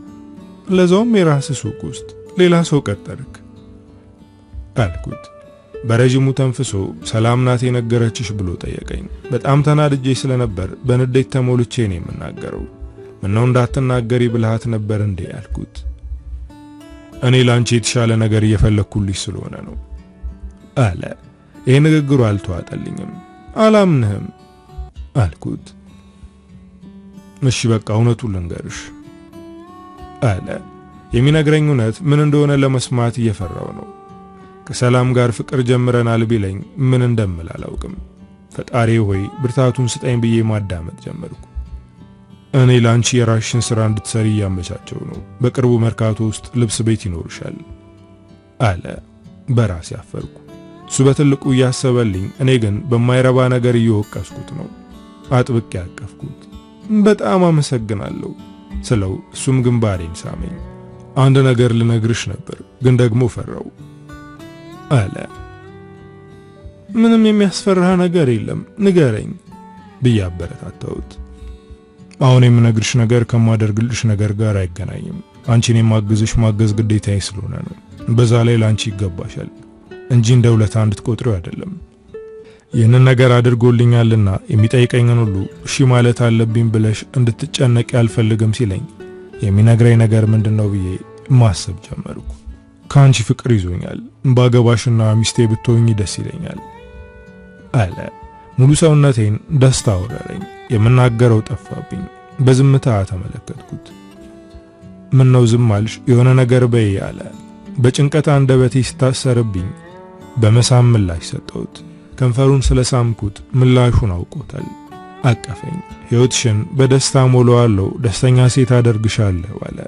ለዛውም የራስህ ሱቅ ውስጥ ሌላ ሰው ቀጠርክ አልኩት። በረጅሙ ተንፍሶ ሰላም ናት የነገረችሽ ብሎ ጠየቀኝ። በጣም ተናድጄ ስለነበር በንዴት ተሞልቼ ነው የምናገረው። ምነው እንዳትናገሪ ብልሃት ነበር እንዴ አልኩት። እኔ ላንቺ የተሻለ ነገር እየፈለኩልሽ ስለሆነ ነው አለ። ይሄ ንግግሩ አልተዋጠልኝም። አላምንህም አልኩት። እሺ በቃ እውነቱን ልንገርሽ አለ። የሚነግረኝ እውነት ምን እንደሆነ ለመስማት እየፈራው ነው። ከሰላም ጋር ፍቅር ጀምረናል ቢለኝ ምን እንደምል አላውቅም። ፈጣሪ ሆይ ብርታቱን ስጠኝ ብዬ ማዳመጥ ጀመርኩ። እኔ ላንቺ የራስሽን ስራ እንድትሰሪ ያመቻቸው ነው። በቅርቡ መርካቶ ውስጥ ልብስ ቤት ይኖርሻል አለ። በራሴ አፈርኩ። እሱ በትልቁ እያሰበልኝ፣ እኔ ግን በማይረባ ነገር እየወቀስኩት ነው። አጥብቄ ያቀፍኩት። በጣም አመሰግናለሁ ስለው እሱም ግንባሬን ሳመኝ። አንድ ነገር ልነግርሽ ነበር ግን ደግሞ ፈራው አለ። ምንም የሚያስፈራ ነገር የለም ንገረኝ ብዬ አበረታታሁት። አሁን የምነግርሽ ነገር ከማደርግልሽ ነገር ጋር አይገናኝም። አንቺን የማግዝሽ ማገዝ ግዴታዬ ስለሆነ ነው። በዛ ላይ ላንቺ ይገባሻል እንጂ እንደ ውለታ እንድትቆጥሪው አይደለም። ይህንን ነገር አድርጎልኛልና የሚጠይቀኝን ሁሉ እሺ ማለት አለብኝ ብለሽ እንድትጨነቂ አልፈልግም ሲለኝ የሚነግረኝ ነገር ምንድነው ብዬ ማሰብ ጀመርኩ። ካንቺ ፍቅር ይዞኛል፣ ባገባሽና ሚስቴ ብትሆኚ ደስ ይለኛል አለ። ሙሉ ሰውነቴን ደስታ ወረረኝ። የምናገረው ጠፋብኝ። በዝምታ ተመለከትኩት። ምን ነው ዝም አልሽ? የሆነ ነገር በይ አለ። በጭንቀት አንደበቴ ስታሰርብኝ በመሳም ምላሽ ሰጠሁት። ከንፈሩን ስለሳምኩት ምላሹን አውቆታል። አቀፈኝ። ሕይወትሽን በደስታ ሞላዋለሁ፣ ደስተኛ ሴት አደርግሻለሁ አለ።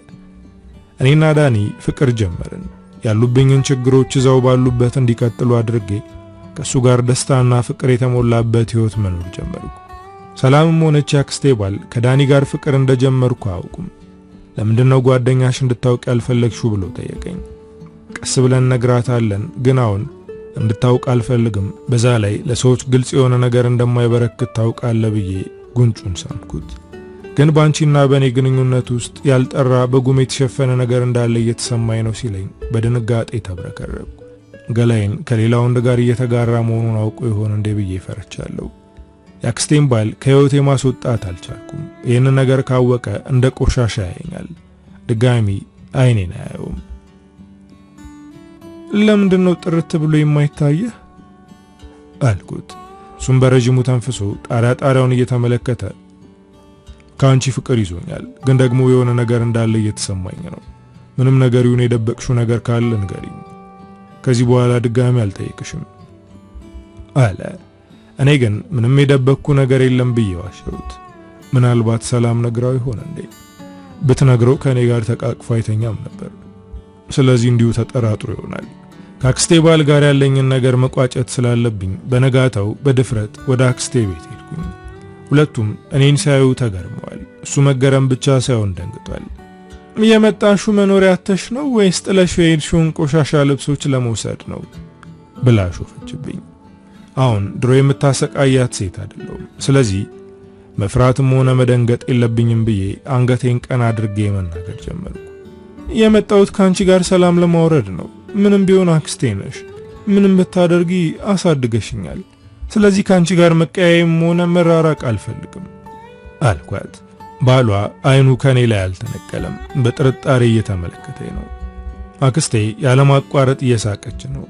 እኔና ዳኒ ፍቅር ጀመርን። ያሉብኝን ችግሮች እዛው ባሉበት እንዲቀጥሉ አድርጌ ከሱ ጋር ደስታና ፍቅር የተሞላበት ሕይወት መኖር ጀመርኩ። ሰላምም ሆነች አክስቴ ባል ከዳኒ ጋር ፍቅር እንደጀመርኩ አያውቁም። ለምንድነው ጓደኛሽ እንድታውቅ ያልፈለግሽው ብሎ ጠየቀኝ። ቀስ ብለን ነግራታለን፣ ግን አሁን እንድታውቅ አልፈልግም። በዛ ላይ ለሰዎች ግልጽ የሆነ ነገር እንደማይበረክት ታውቃለህ ብዬ ጉንጩን ሳምኩት። ግን ባንቺና በኔ ግንኙነት ውስጥ ያልጠራ በጉም የተሸፈነ ነገር እንዳለ እየተሰማኝ ነው ሲለኝ በድንጋጤ ተብረከረኩ። ገላይን ከሌላ ወንድ ጋር እየተጋራ መሆኑን አውቆ ይሆን እንዴ ብዬ ፈርቻለሁ። የአክስቴን ባል ከህይወቴ ማስወጣት አልቻልኩም። ይህን ነገር ካወቀ እንደ ቆሻሻ ያየኛል። ድጋሚ አይኔን አያየውም። ለምንድነው ጥርት ብሎ የማይታየህ አልኩት። እሱም በረጅሙ ተንፍሶ ጣሪያውን እየተመለከተ ካንቺ ፍቅር ይዞኛል፣ ግን ደግሞ የሆነ ነገር እንዳለ እየተሰማኝ ነው። ምንም ነገር ይሁን የደበቅሽው ነገር ካለ ንገሪኝ። ከዚህ በኋላ ድጋሚ አልጠይቅሽም አለ። እኔ ግን ምንም የደበቅኩ ነገር የለም ብዬ ዋሸሁት። ምናልባት ሰላም ነግራው ይሆን እንዴ? ብትነግረው ከኔ ጋር ተቃቅፎ አይተኛም ነበር። ስለዚህ እንዲሁ ተጠራጥሮ ይሆናል። ከአክስቴ ባል ጋር ያለኝን ነገር መቋጨት ስላለብኝ በነጋታው በድፍረት ወደ አክስቴ ቤት ሄድኩኝ። ሁለቱም እኔን ሲያዩ ተገርመዋል። እሱ መገረም ብቻ ሳይሆን ደንግጧል። የመጣሹ መኖሪያ አተሽ ነው ወይስ ጥለሽ የሄድሽውን ቆሻሻ ልብሶች ለመውሰድ ነው ብላ ሾፈችብኝ። አሁን ድሮ የምታሰቃያት ሴት አይደለሁም። ስለዚህ መፍራትም ሆነ መደንገጥ የለብኝም ብዬ አንገቴን ቀና አድርጌ መናገር ጀመርኩ። የመጣሁት ካንቺ ጋር ሰላም ለማውረድ ነው። ምንም ቢሆን አክስቴ ነሽ። ምንም ብታደርጊ አሳድገሽኛል። ስለዚህ ካንቺ ጋር መቀያየም ሆነ መራራቅ አልፈልግም አልኳት። ባሏ አይኑ ከኔ ላይ አልተነቀለም። በጥርጣሬ እየተመለከተኝ ነው። አክስቴ ያለማቋረጥ እየሳቀች ነው።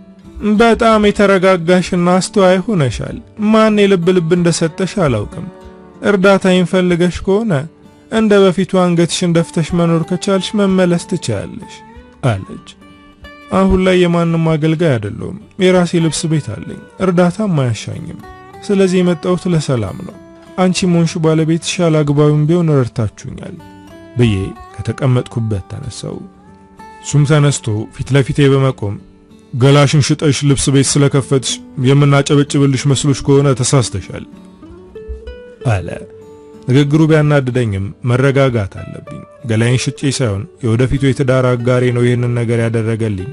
በጣም የተረጋጋሽና አስተዋይ ሆነሻል። ማን የልብ ልብ እንደሰጠሽ አላውቅም። እርዳታዬን ፈልገሽ ከሆነ እንደ በፊቱ አንገትሽን ደፍተሽ መኖር ከቻልሽ መመለስ ትችያለሽ አለች። አሁን ላይ የማንም አገልጋይ አይደለሁም። የራሴ ልብስ ቤት አለኝ። እርዳታም አያሻኝም። ስለዚህ የመጣሁት ለሰላም ነው። አንቺ ሞንሽ ባለቤትሽ አላግባብም ቢሆን ረድታችሁኛል ብዬ ከተቀመጥኩበት ተነሳው። እሱም ተነስቶ ፊት ለፊቴ በመቆም ገላሽን ሽጠሽ ልብስ ቤት ስለከፈትሽ የምናጨበጭብልሽ መስሎሽ ከሆነ ተሳስተሻል አለ። ንግግሩ ቢያናድደኝም መረጋጋት አለብኝ። ገላይን ሽጬ ሳይሆን የወደፊቱ የትዳር አጋሬ ነው ይህንን ነገር ያደረገልኝ።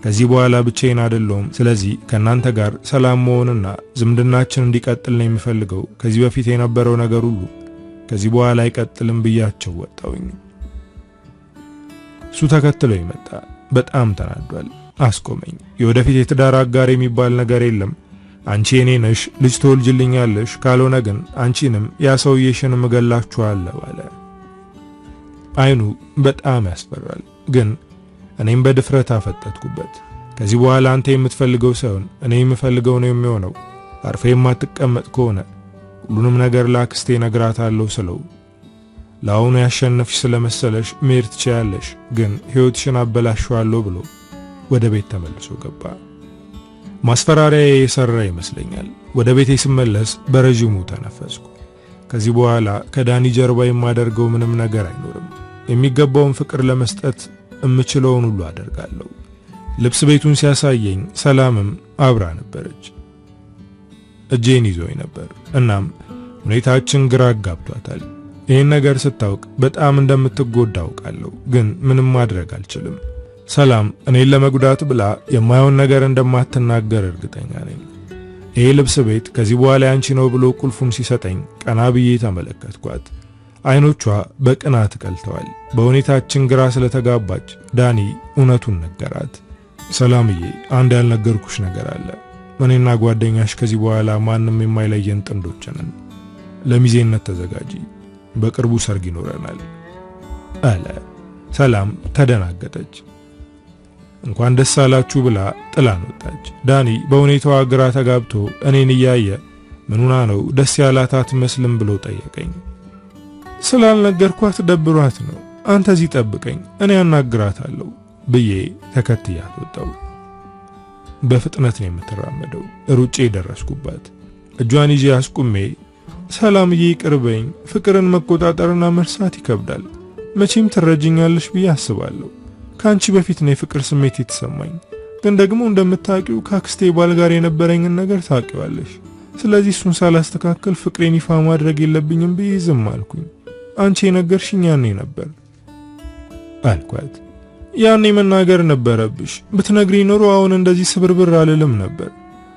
ከዚህ በኋላ ብቻዬን አይደለሁም። ስለዚህ ከናንተ ጋር ሰላም መሆንና ዝምድናችን እንዲቀጥል ነው የሚፈልገው። ከዚህ በፊት የነበረው ነገር ሁሉ ከዚህ በኋላ አይቀጥልም ብያቸው ወጣሁኝ። እሱ ተከትሎ ይመጣ። በጣም ተናዷል። አስቆመኝ። የወደፊት የትዳር አጋሬ የሚባል ነገር የለም። አንቺ የኔ ነሽ፣ ልጅ ትወልጅልኛለሽ፣ ካልሆነ ግን አንቺንም ያ ሰውዬሽንም እገላችኋለሁ አለ። አይኑ በጣም ያስፈራል። ግን እኔም በድፍረት አፈጠጥኩበት። ከዚህ በኋላ አንተ የምትፈልገው ሳይሆን እኔ የምፈልገው ነው የሚሆነው። አርፌ የማትቀመጥ ከሆነ ሁሉንም ነገር ለአክስቴ ነግራታለሁ ስለው ለአሁኑ ያሸነፍሽ ስለመሰለሽ መሄድ ትችያለሽ፣ ግን ሕይወትሽን አበላሽዋለሁ ብሎ ወደ ቤት ተመልሶ ገባ። ማስፈራሪያ የሰራ ይመስለኛል። ወደ ቤቴ ስመለስ በረጅሙ ተነፈስኩ። ከዚህ በኋላ ከዳኒ ጀርባ የማደርገው ምንም ነገር አይኖርም። የሚገባውን ፍቅር ለመስጠት እምችለውን ሁሉ አደርጋለሁ። ልብስ ቤቱን ሲያሳየኝ ሰላምም አብራ ነበረች። እጄን ይዞኝ ነበር። እናም ሁኔታችን ግራ አጋብቷታል። ይህን ነገር ስታውቅ በጣም እንደምትጎዳ አውቃለሁ፣ ግን ምንም ማድረግ አልችልም። ሰላም እኔን ለመጉዳት ብላ የማይሆን ነገር እንደማትናገር እርግጠኛ ነኝ። ይሄ ልብስ ቤት ከዚህ በኋላ ያንቺ ነው ብሎ ቁልፉን ሲሰጠኝ ቀና ብዬ ተመለከትኳት። አይኖቿ በቅናት ቀልተዋል። በሁኔታችን ግራ ስለተጋባች ዳኒ እውነቱን ነገራት። ሰላምዬ፣ አንድ ያልነገርኩሽ ነገር አለ። እኔና ጓደኛሽ ከዚህ በኋላ ማንም የማይለየን ጥንዶች ነን። ለሚዜነት ተዘጋጂ። በቅርቡ ሰርግ ይኖረናል አለ። ሰላም ተደናገጠች። እንኳን ደስ አላችሁ ብላ ጥላን ወጣች። ዳኒ በሁኔታዋ ግራ ተጋብቶ እኔን እያየ ምኑና ነው ደስ ያላት አትመስልም ብሎ ጠየቀኝ። ስላልነገርኳት ደብሯት ነው። አንተ እዚህ ጠብቀኝ፣ እኔ አናግራታለሁ ብዬ ተከትያት ወጣሁ። በፍጥነት ነው የምትራመደው። ሩጬ ደረስኩባት። እጇን ይዤ አስቁሜ ሰላምዬ ይቅርበኝ፣ ፍቅርን መቆጣጠርና መርሳት ይከብዳል። መቼም ትረጅኛለሽ ብዬ አስባለሁ። ካንቺ በፊት ነው የፍቅር ስሜት የተሰማኝ፣ ግን ደግሞ እንደምታውቂው ከአክስቴ ባል ጋር የነበረኝን ነገር ታውቂዋለሽ። ስለዚህ እሱን ሳላስተካከል ፍቅሬን ይፋ ማድረግ የለብኝም ብዬ ዝም አልኩኝ። አንቺ የነገርሽኝ ያኔ ነበር አልኳት። ያኔ መናገር ነበረብሽ። ብትነግሪ ኖሮ አሁን እንደዚህ ስብርብር አልልም ነበር።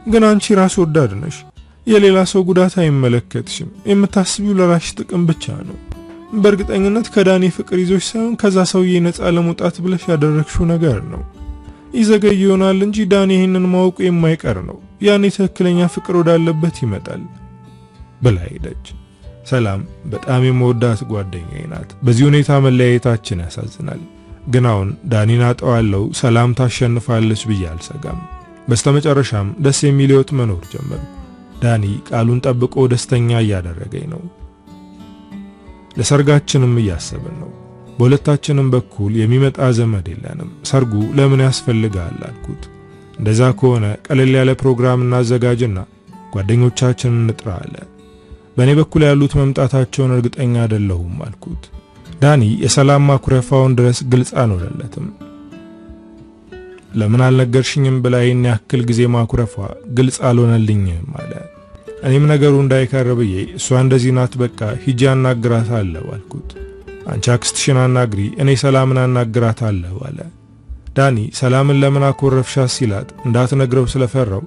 ግን አንቺ ራስ ወዳድ ነሽ። የሌላ ሰው ጉዳት አይመለከትሽም። የምታስቢው ለራስሽ ጥቅም ብቻ ነው። በእርግጠኝነት ከዳኒ ፍቅር ይዞሽ ሳይሆን ከዛ ሰውዬ ነፃ ለመውጣት ብለሽ ያደረግሽው ነገር ነው። ይዘገይ ይሆናል እንጂ ዳኒ ይህንን ማወቁ የማይቀር ነው። ያኔ ትክክለኛ ፍቅር ወዳለበት ይመጣል ብላ ሄደች። ሰላም በጣም የምወዳት ጓደኛዬ ናት። በዚህ ሁኔታ መለያየታችን ያሳዝናል። ግን አሁን ዳኒን አጣዋለሁ፣ ሰላም ታሸንፋለች ብዬ አልሰጋም። በስተመጨረሻም ደስ የሚል ሕይወት መኖር ጀመርኩ። ዳኒ ቃሉን ጠብቆ ደስተኛ እያደረገኝ ነው። ለሰርጋችንም እያሰብን ነው። በሁለታችንም በኩል የሚመጣ ዘመድ የለንም። ሰርጉ ለምን ያስፈልጋል አልኩት። እንደዛ ከሆነ ቀለል ያለ ፕሮግራም እናዘጋጅና ጓደኞቻችንን እንጥራ አለ። በእኔ በኩል ያሉት መምጣታቸውን እርግጠኛ አይደለሁም አልኩት። ዳኒ የሰላም ማኩረፋውን ድረስ ግልጽ አልሆነለትም። ለምን አልነገርሽኝም ብላ ይህን ያክል ጊዜ ማኩረፏ ግልጽ አልሆነልኝም አለ። እኔም ነገሩ እንዳይከር ብዬ እሷ እንደዚህ ናት በቃ ሂጂ አናግራታለሁ አልኩት። አንቺ አክስትሽን አናግሪ እኔ ሰላምን አናግራታለሁ አለ። ዳኒ ሰላምን ለምን አኮረፍሻት ሲላት እንዳትነግረው ስለፈራው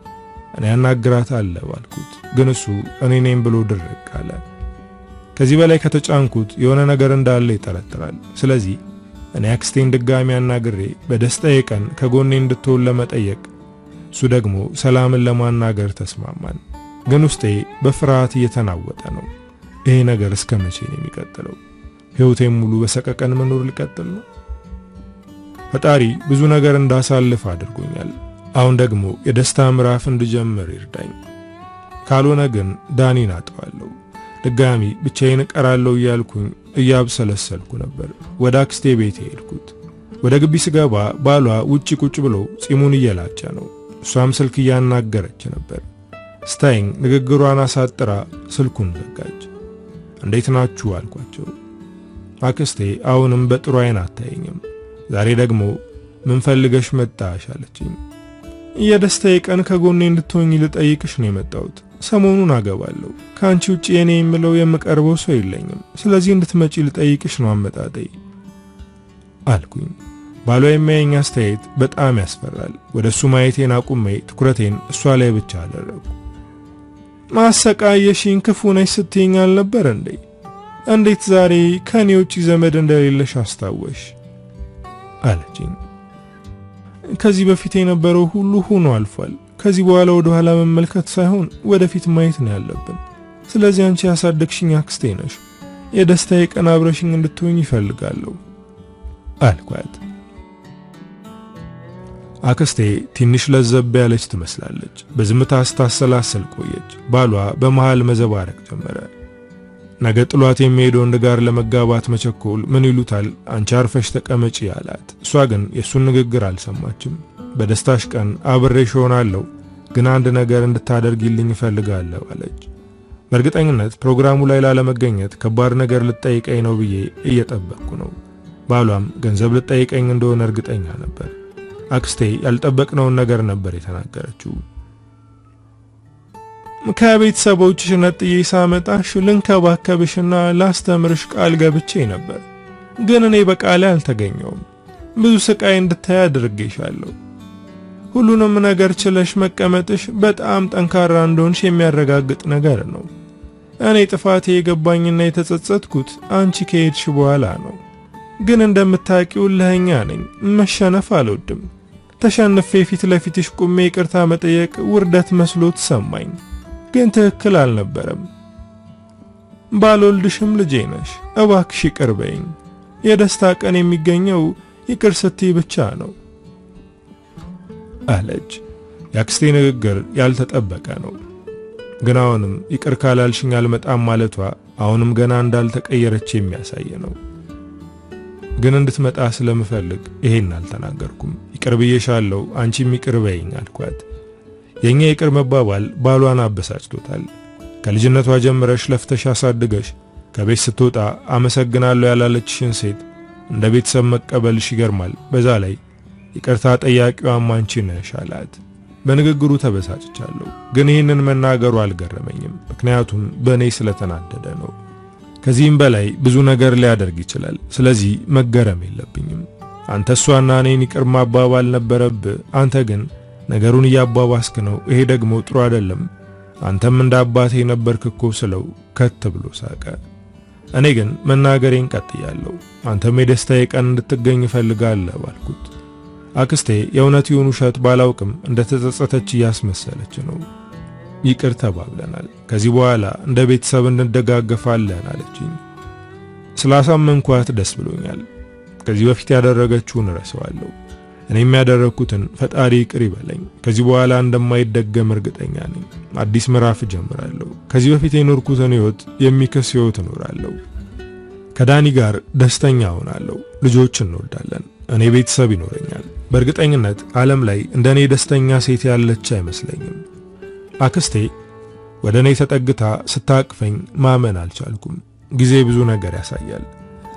እኔ አናግራታለሁ አልኩት። ግን እሱ እኔ ነኝ ብሎ ድርቅ አለ። ከዚህ በላይ ከተጫንኩት የሆነ ነገር እንዳለ ይጠረጥራል። ስለዚህ እኔ አክስቴን ድጋሚ አናግሬ በደስታዬ ቀን ከጎኔ እንድትሆን ለመጠየቅ እሱ ደግሞ ሰላምን ለማናገር ተስማማን። ግን ውስጤ በፍርሃት እየተናወጠ ነው። ይሄ ነገር እስከ መቼ ነው የሚቀጥለው? ሕይወቴን ሙሉ በሰቀቀን መኖር ልቀጥል ነው? ፈጣሪ ብዙ ነገር እንዳሳልፍ አድርጎኛል። አሁን ደግሞ የደስታ ምዕራፍ እንድጀምር ይርዳኝ። ካልሆነ ግን ዳኒን አጣዋለሁ። ድጋሚ ብቻዬን እቀራለሁ እያልኩኝ እያብሰለሰልኩ ነበር። ወደ አክስቴ ቤት ሄድኩት። ወደ ግቢ ስገባ ባሏ ውጪ ቁጭ ብሎ ጺሙን እየላጨ ነው። እሷም ስልክ እያናገረች ነበር። ስታይኝ ንግግሯን አሳጥራ ስልኩን ዘጋች። እንዴት ናችሁ አልኳቸው። አክስቴ አሁንም በጥሩ አይን አታየኝም። ዛሬ ደግሞ ምን ፈልገሽ መጣሽ አለችኝ። የደስታዬ ቀን ከጎኔ እንድትሆኚ ልጠይቅሽ ነው የመጣሁት። ሰሞኑን አገባለሁ። ካንቺ ውጪ የኔ የምለው የምቀርበው ሰው የለኝም። ስለዚህ እንድትመጪ ልጠይቅሽ ነው አመጣጤ አልኩኝ። ባሏ የሚያየኝ አስተያየት በጣም ያስፈራል። ወደሱ ማየቴን አቁሜ ትኩረቴን እሷ ላይ ብቻ አደረኩ። ማሰቃየሽኝ ክፉ ነሽ ስትይኝ አልነበር እንዴ? እንዴት ዛሬ ከኔ ውጪ ዘመድ እንደሌለሽ አስታወሽ አለችኝ። ከዚህ በፊት የነበረው ሁሉ ሆኖ አልፏል። ከዚህ በኋላ ወደ ኋላ መመልከት ሳይሆን ወደፊት ማየት ነው ያለብን። ስለዚህ አንቺ ያሳደግሽኝ አክስቴ ነሽ። የደስታዬ ቀን አብረሽኝ እንድትሆኝ ይፈልጋለሁ አልኳት። አክስቴ ትንሽ ለዘብ ያለች ትመስላለች። በዝምታ ስታሰላስል ቆየች። ባሏ በመሃል መዘባረቅ ጀመረ። ነገ ጥሏት የሚሄደው ወንድ ጋር ለመጋባት መቸኮል ምን ይሉታል? አንቺ አርፈሽ ተቀመጪ አላት። እሷ ግን የሱን ንግግር አልሰማችም። በደስታሽ ቀን አብሬሽ ሆናለሁ፣ ግን አንድ ነገር እንድታደርጊልኝ እፈልጋለሁ አለች። በእርግጠኝነት ፕሮግራሙ ላይ ላለመገኘት ከባድ ነገር ልጠይቀኝ ነው ብዬ እየጠበቅኩ ነው። ባሏም ገንዘብ ልጠይቀኝ እንደሆነ እርግጠኛ ነበር። አክስቴ ያልጠበቅነውን ነገር ነበር የተናገረችው። ከቤተሰቦችሽ ነጥዬ ሳመጣሽ ልንከባከብሽና ላስተምርሽ ቃል ገብቼ ነበር፣ ግን እኔ በቃሌ አልተገኘውም። ብዙ ስቃይ እንድታይ አድርጌሻለሁ። ሁሉንም ነገር ችለሽ መቀመጥሽ በጣም ጠንካራ እንደሆንሽ የሚያረጋግጥ ነገር ነው። እኔ ጥፋቴ የገባኝና የተጸጸትኩት አንቺ ከሄድሽ በኋላ ነው። ግን እንደምታውቂው ለኛ ነኝ። መሸነፍ አልወድም። ተሸንፌ ፊት ለፊትሽ ቁሜ ይቅርታ መጠየቅ ውርደት መስሎ ተሰማኝ፣ ግን ትክክል አልነበረም። ባልወልድሽም ልጄ ነሽ። እባክሽ ይቅር በይኝ። የደስታ ቀን የሚገኘው ይቅር ስትይ ብቻ ነው አለች። የአክስቴ ንግግር ያልተጠበቀ ነው። ግን አሁንም ይቅር ካላልሽኝ አልመጣም ማለቷ አሁንም ገና እንዳልተቀየረች የሚያሳይ ነው። ግን እንድትመጣ ስለምፈልግ ይሄን አልተናገርኩም። ይቅር ብዬሻለሁ፣ አንቺም ይቅር በይኝ አልኳት። የኛ ይቅር መባባል ባሏን አበሳጭቶታል። ከልጅነቷ ጀምረሽ ለፍተሽ አሳድገሽ ከቤት ስትወጣ አመሰግናለሁ ያላለችሽን ሴት እንደ ቤተሰብ መቀበልሽ ይገርማል። በዛ ላይ ይቅርታ ጠያቂዋም አንቺ ነሽ አላት። በንግግሩ ተበሳጭቻለሁ፣ ግን ይህንን መናገሩ አልገረመኝም፣ ምክንያቱም በእኔ ስለተናደደ ነው። ከዚህም በላይ ብዙ ነገር ሊያደርግ ይችላል። ስለዚህ መገረም የለብኝም። አንተ እሷና እኔን ይቅር ማባባል ነበረብህ። አንተ ግን ነገሩን እያባባስክ ነው። ይሄ ደግሞ ጥሩ አይደለም። አንተም እንደ አባቴ ነበርክ እኮ ስለው ከት ብሎ ሳቀ። እኔ ግን መናገሬን ቀጥያለሁ። አንተም የደስታዬ ቀን እንድትገኝ እፈልጋለሁ አልኩት። አክስቴ የእውነት ይሁን ውሸት ባላውቅም እንደተጸጸተች እያስመሰለች ነው። ይቅር ተባብለናል። ከዚህ በኋላ እንደ ቤተሰብ እንደጋገፋለን አለችኝ። ስላሳመንኳት ደስ ብሎኛል። ከዚህ በፊት ያደረገችውን ረሳዋለሁ። እኔም ያደረኩትን ፈጣሪ ይቅር ይበለኝ። ከዚህ በኋላ እንደማይደገም እርግጠኛ ነኝ። አዲስ ምዕራፍ ጀምራለሁ። ከዚህ በፊት የኖርኩትን ሕይወት የሚከስ ሕይወት እኖራለሁ። ከዳኒ ጋር ደስተኛ ሆናለሁ። ልጆች እንወልዳለን። እኔ ቤተሰብ ይኖረኛል። በእርግጠኝነት ዓለም ላይ እንደኔ ደስተኛ ሴት ያለች አይመስለኝም። አክስቴ ወደ እኔ ተጠግታ ስታቅፈኝ ማመን አልቻልኩም። ጊዜ ብዙ ነገር ያሳያል።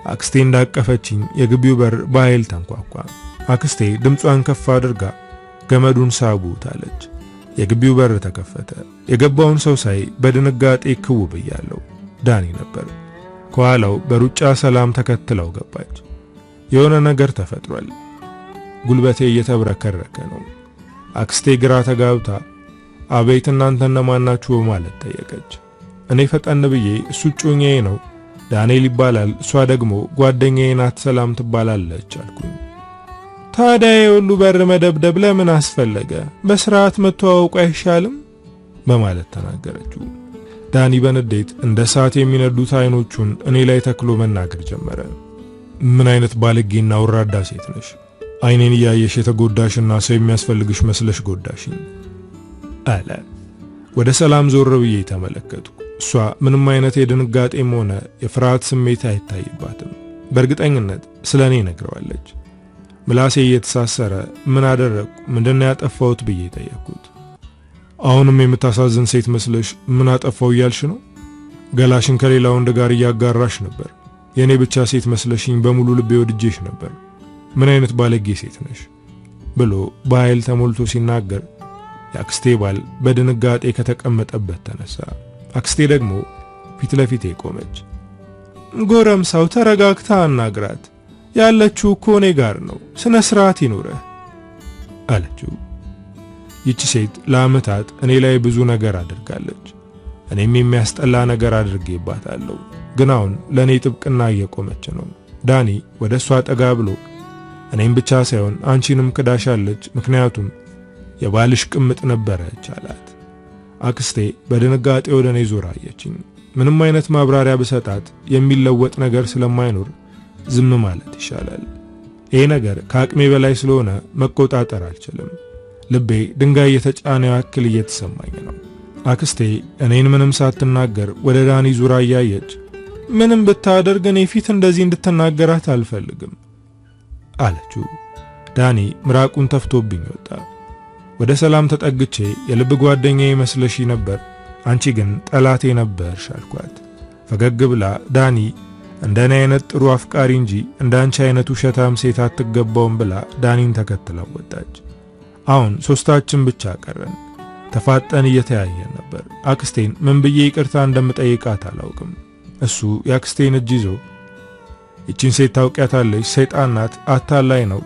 አክስቴ እንዳቀፈችኝ የግቢው በር በኃይል ተንኳኳ። አክስቴ ድምጿን ከፍ አድርጋ ገመዱን ሳቡት አለች። የግቢው በር ተከፈተ። የገባውን ሰው ሳይ በድንጋጤ ክው ብያለሁ። ዳኒ ነበር። ከኋላው በሩጫ ሰላም ተከትለው ገባች። የሆነ ነገር ተፈጥሯል። ጉልበቴ እየተብረከረከ ነው። አክስቴ ግራ ተጋብታ አቤት እናንተ እነማን ናችሁ በማለት ጠየቀች። እኔ ፈጠን ብዬ እሱ ጮኛዬ ነው ዳንኤል ይባላል፣ እሷ ደግሞ ጓደኛዬ ናት ሰላም ትባላለች አልኩኝ። ታዲያ የሁሉ በር መደብደብ ለምን አስፈለገ? በስርዓት መተዋወቁ አይሻልም? በማለት ተናገረችው። ዳኒ በንዴት እንደ ሰዓት የሚነዱት አይኖቹን እኔ ላይ ተክሎ መናገር ጀመረ። ምን አይነት ባለጌና ወራዳ ሴት ነሽ? አይኔን እያየሽ የተጎዳሽና ሰው የሚያስፈልግሽ መስለሽ ጎዳሽኝ አለ። ወደ ሰላም ዞር ብዬ ተመለከትኩ። እሷ ምንም አይነት የድንጋጤም ሆነ የፍርሃት ስሜት አይታይባትም። በእርግጠኝነት ስለኔ ነግረዋለች። ምላሴ እየተሳሰረ ምን አደረኩ? ምንድነው ያጠፋሁት ብዬ ጠየቅኩት። አሁንም የምታሳዝን ሴት መስለሽ ምን አጠፋው እያልሽ ነው? ገላሽን ከሌላ ወንድ ጋር እያጋራሽ ነበር። የኔ ብቻ ሴት መስለሽኝ በሙሉ ልቤ ወድጄሽ ነበር። ምን አይነት ባለጌ ሴት ነሽ? ብሎ በኃይል ተሞልቶ ሲናገር የአክስቴ ባል በድንጋጤ ከተቀመጠበት ተነሳ። አክስቴ ደግሞ ፊት ለፊቴ ቆመች። ጎረምሳው ተረጋግታ አናግራት፣ ያለችው እኮ እኔ ጋር ነው፣ ስነ ስርዓት ይኑርህ አለችው። ይቺ ሴት ለዓመታት እኔ ላይ ብዙ ነገር አድርጋለች። እኔም የሚያስጠላ ነገር አድርጌባታለሁ። ግን አሁን ለኔ ጥብቅና እየቆመች ነው። ዳኒ ወደ እሷ ጠጋ ብሎ እኔም ብቻ ሳይሆን አንቺንም ክዳሻለች፣ ምክንያቱም የባልሽ ቅምጥ ነበረች አላት። አክስቴ በድንጋጤ ወደ እኔ ዞራ አየችኝ። ምንም አይነት ማብራሪያ ብሰጣት የሚለወጥ ነገር ስለማይኖር ዝም ማለት ይሻላል። ይሄ ነገር ከአቅሜ በላይ ስለሆነ መቆጣጠር አልችልም። ልቤ ድንጋይ የተጫነው ያክል እየተሰማኝ ነው። አክስቴ እኔን ምንም ሳትናገር ወደ ዳኒ ዙራ እያየች ምንም ብታደርግ እኔ ፊት እንደዚህ እንድትናገራት አልፈልግም አለችው። ዳኒ ምራቁን ተፍቶብኝ ወጣ። ወደ ሰላም ተጠግቼ የልብ ጓደኛዬ መስለሽ ነበር፣ አንቺ ግን ጠላቴ ነበርሽ አልኳት። ፈገግ ብላ ዳኒ እንደኔ አይነት ጥሩ አፍቃሪ እንጂ እንዳንቺ አይነቱ ሸታም ሴት አትገባውም ብላ ዳኒን ተከትላ ወጣች። አሁን ሶስታችን ብቻ ቀረን። ተፋጠን እየተያየን ነበር። አክስቴን ምን ብዬ ይቅርታ እንደምጠይቃት አላውቅም። እሱ የአክስቴን እጅ ይዞ እቺን ሴት ታውቂያታለሽ፣ ሰይጣን ናት፣ አታላይ ነው፣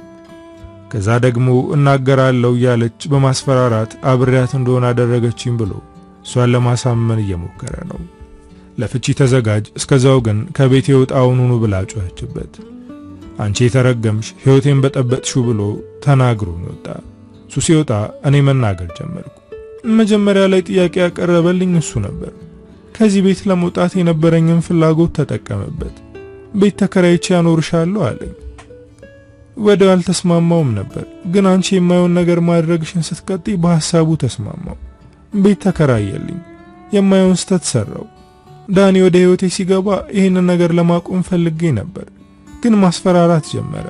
ከዛ ደግሞ እናገራለሁ እያለች በማስፈራራት አብሬያት እንደሆነ አደረገችኝ ብሎ እሷን ለማሳመን እየሞከረ ነው። ለፍቺ ተዘጋጅ፣ እስከዛው ግን ከቤቴ ወጣውኑኑ ብላ ጮኸችበት። አንቺ የተረገምሽ ሕይወቴን በጠበጥሽው ብሎ ተናግሮኝ ወጣ። እሱ ሲወጣ እኔ መናገር ጀመርኩ። መጀመሪያ ላይ ጥያቄ ያቀረበልኝ እሱ ነበር። ከዚህ ቤት ለመውጣት የነበረኝን ፍላጎት ተጠቀመበት። ቤት ተከራይቼ ያኖርሻለሁ አለኝ። ወደ አልተስማማውም ነበር፣ ግን አንቺ የማይሆን ነገር ማድረግሽን ስትቀጥይ በሐሳቡ ተስማማው። ቤት ተከራየልኝ። የማይሆን ስተት ሰራው። ዳኒ ወደ ህይወቴ ሲገባ ይሄንን ነገር ለማቆም ፈልጌ ነበር፣ ግን ማስፈራራት ጀመረ።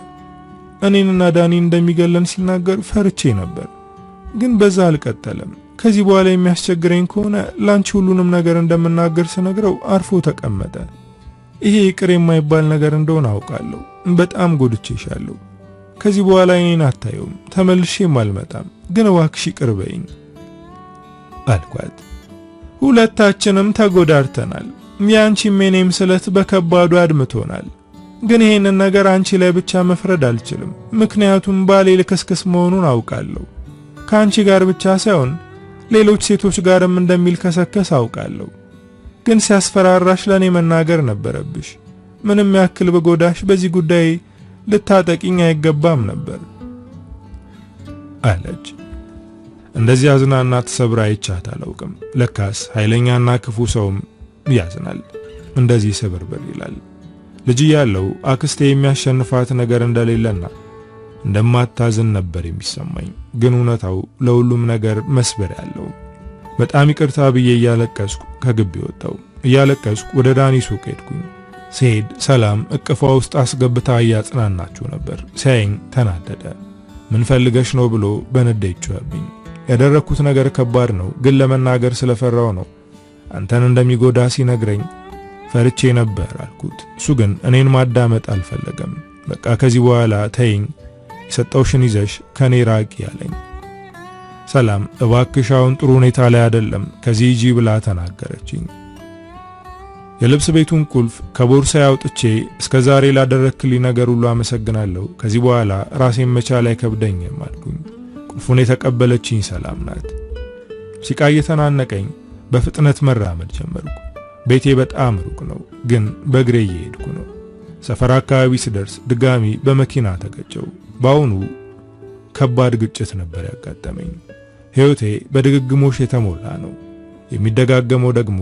እኔንና ዳኒ እንደሚገለን ሲናገር ፈርቼ ነበር፣ ግን በዛ አልቀጠለም። ከዚህ በኋላ የሚያስቸግረኝ ከሆነ ላንቺ ሁሉንም ነገር እንደምናገር ስነግረው አርፎ ተቀመጠ። ይሄ ይቅር የማይባል ነገር እንደሆነ አውቃለሁ። በጣም ጎድቼሻለሁ። ከዚህ በኋላ እኔን አታየውም፣ ተመልሼም አልመጣም። ግን እባክሽ ይቅር በይኝ አልኳት። ሁለታችንም ተጎዳድተናል። ያንቺም የኔም ስለት በከባዱ አድምቶናል። ግን ይሄንን ነገር አንቺ ላይ ብቻ መፍረድ አልችልም፣ ምክንያቱም ባሌ ልክስክስ መሆኑን አውቃለሁ። ከአንቺ ጋር ብቻ ሳይሆን ሌሎች ሴቶች ጋርም እንደሚልከሰከስ አውቃለሁ። ግን ሲያስፈራራሽ ለኔ መናገር ነበረብሽ። ምንም ያክል በጎዳሽ በዚህ ጉዳይ ልታጠቂኝ አይገባም ነበር አለች። እንደዚህ አዝናና ተሰብራ አይቻት አላውቅም። ለካስ ኃይለኛና ክፉ ሰውም ያዝናል፣ እንደዚህ ስብርብር ይላል። ልጅ ያለው አክስቴ የሚያሸንፋት ነገር እንደሌለና እንደማታዝን ነበር የሚሰማኝ። ግን እውነታው ለሁሉም ነገር መስበር ያለው። በጣም ይቅርታ ብዬ እያለቀስኩ ከግቢ ወጣው። እያለቀስኩ ወደ ዳኒ ሱቅ ሄድኩኝ። ሲሄድ ሰላም እቅፏ ውስጥ አስገብታ እያጽናናችው ነበር። ሲያየኝ ተናደደ። ምን ፈልገሽ ነው ብሎ በንዴት ጮኸብኝ። ያደረኩት ነገር ከባድ ነው፣ ግን ለመናገር ስለፈራው ነው። አንተን እንደሚጎዳ ሲነግረኝ ፈርቼ ነበር አልኩት። እሱ ግን እኔን ማዳመጥ አልፈለገም። በቃ ከዚህ በኋላ ተይኝ፣ የሰጠውሽን ይዘሽ ከኔ ራቂ ያለኝ። ሰላም እባክሽ አሁን ጥሩ ሁኔታ ላይ አይደለም ከዚህ ሂጂ ብላ ተናገረችኝ። የልብስ ቤቱን ቁልፍ ከቦርሳዬ አውጥቼ እስከዛሬ ላደረክልኝ ነገር ሁሉ አመሰግናለሁ፣ ከዚህ በኋላ ራሴን መቻል አይከብደኝም አልኩኝ። ቁልፉን የተቀበለችኝ ሰላም ናት። ሲቃ እየተናነቀኝ በፍጥነት መራመድ ጀመርኩ። ቤቴ በጣም ሩቅ ነው፣ ግን በእግሬ እየሄድኩ ነው። ሰፈር አካባቢ ስደርስ ድጋሚ በመኪና ተገጨው። በአሁኑ ከባድ ግጭት ነበር ያጋጠመኝ። ሕይወቴ በድግግሞሽ የተሞላ ነው። የሚደጋገመው ደግሞ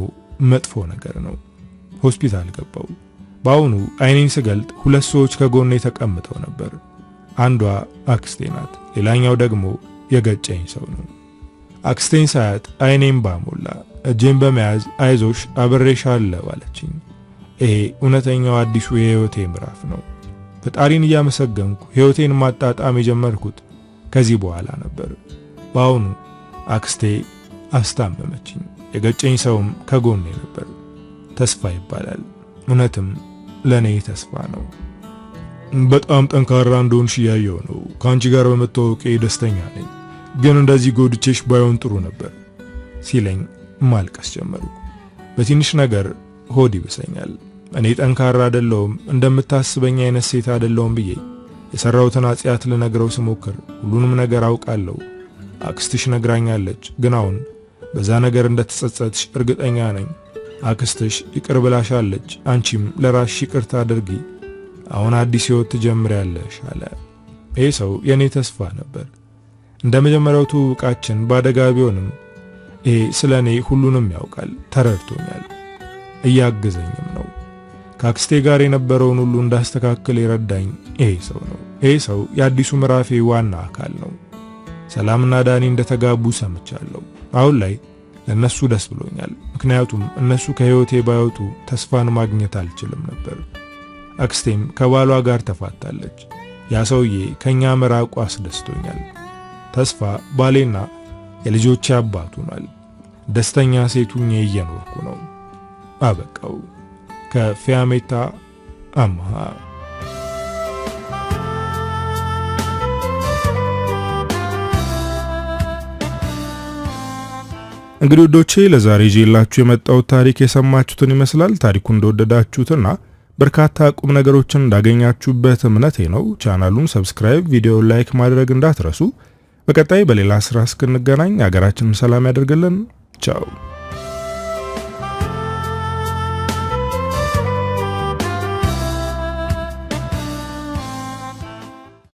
መጥፎ ነገር ነው። ሆስፒታል ገባው። በአሁኑ አይኔን ስገልጥ ሁለት ሰዎች ከጎኔ ተቀምጠው ነበር። አንዷ አክስቴ ናት፣ ሌላኛው ደግሞ የገጨኝ ሰው ነው። አክስቴን ሳያት አይኔን ባሞላ። እጄን በመያዝ አይዞሽ አብሬሻለሁ አለችኝ። ይሄ እውነተኛው አዲሱ የሕይወቴ ምዕራፍ ነው። ፈጣሪን እያመሰገንኩ ሕይወቴን ማጣጣም የጀመርኩት ከዚህ በኋላ ነበር። በአሁኑ አክስቴ አስታመመችኝ። የገጨኝ ሰውም ከጎኔ ነበር። ተስፋ ይባላል። እውነትም ለኔ ተስፋ ነው። በጣም ጠንካራ እንደሆንሽ ያየው ነው። ካንቺ ጋር በመተዋወቄ ደስተኛ ነኝ፣ ግን እንደዚህ ጎድቼሽ ባይሆን ጥሩ ነበር ሲለኝ ማልቀስ ጀመርኩ። በትንሽ ነገር ሆድ ይብሰኛል። እኔ ጠንካራ አይደለሁም፣ እንደምታስበኝ አይነት ሴት አይደለሁም ብዬ የሰራሁትን ኃጢአት ልነግረው ስሞክር ሁሉንም ነገር አውቃለሁ። አክስትሽ ነግራኛለች፣ ግን አሁን በዛ ነገር እንደተጸጸትሽ እርግጠኛ ነኝ። አክስትሽ ይቅር ብላሻለች፣ አንቺም ለራስሽ ይቅርታ አድርጊ። አሁን አዲስ ሕይወት ትጀምሪያለሽ አለ። ይሄ ሰው የኔ ተስፋ ነበር። እንደ መጀመሪያው ትውውቃችን ባደጋ ቢሆንም ይሄ ስለኔ ሁሉንም ያውቃል፣ ተረድቶኛል፣ እያገዘኝም ነው። ከአክስቴ ጋር የነበረውን ሁሉ እንዳስተካክል የረዳኝ ይሄ ሰው ነው። ይሄ ሰው የአዲሱ ምዕራፌ ዋና አካል ነው። ሰላምና ዳኒ እንደተጋቡ ሰምቻለሁ። አሁን ላይ ለነሱ ደስ ብሎኛል፣ ምክንያቱም እነሱ ከሕይወቴ ባይወጡ ተስፋን ማግኘት አልችልም ነበር። አክስቴም ከባሏ ጋር ተፋታለች። ያ ሰውዬ ከኛ መራቁ አስደስቶኛል። ተስፋ ባሌና የልጆቼ አባት ሆኗል። ደስተኛ ሴቱኝ እየኖርኩ ነው። አበቃው። ከፊያሜታ አማሃ። እንግዲህ ወዶቼ ለዛሬ ይዤላችሁ የመጣሁት ታሪክ የሰማችሁትን ይመስላል። ታሪኩ እንደወደዳችሁትና በርካታ ቁም ነገሮችን እንዳገኛችሁበት እምነቴ ነው። ቻናሉን ሰብስክራይብ፣ ቪዲዮውን ላይክ ማድረግ እንዳትረሱ። በቀጣይ በሌላ ስራ እስክንገናኝ ሀገራችንን ሰላም ያደርግልን። ቻው።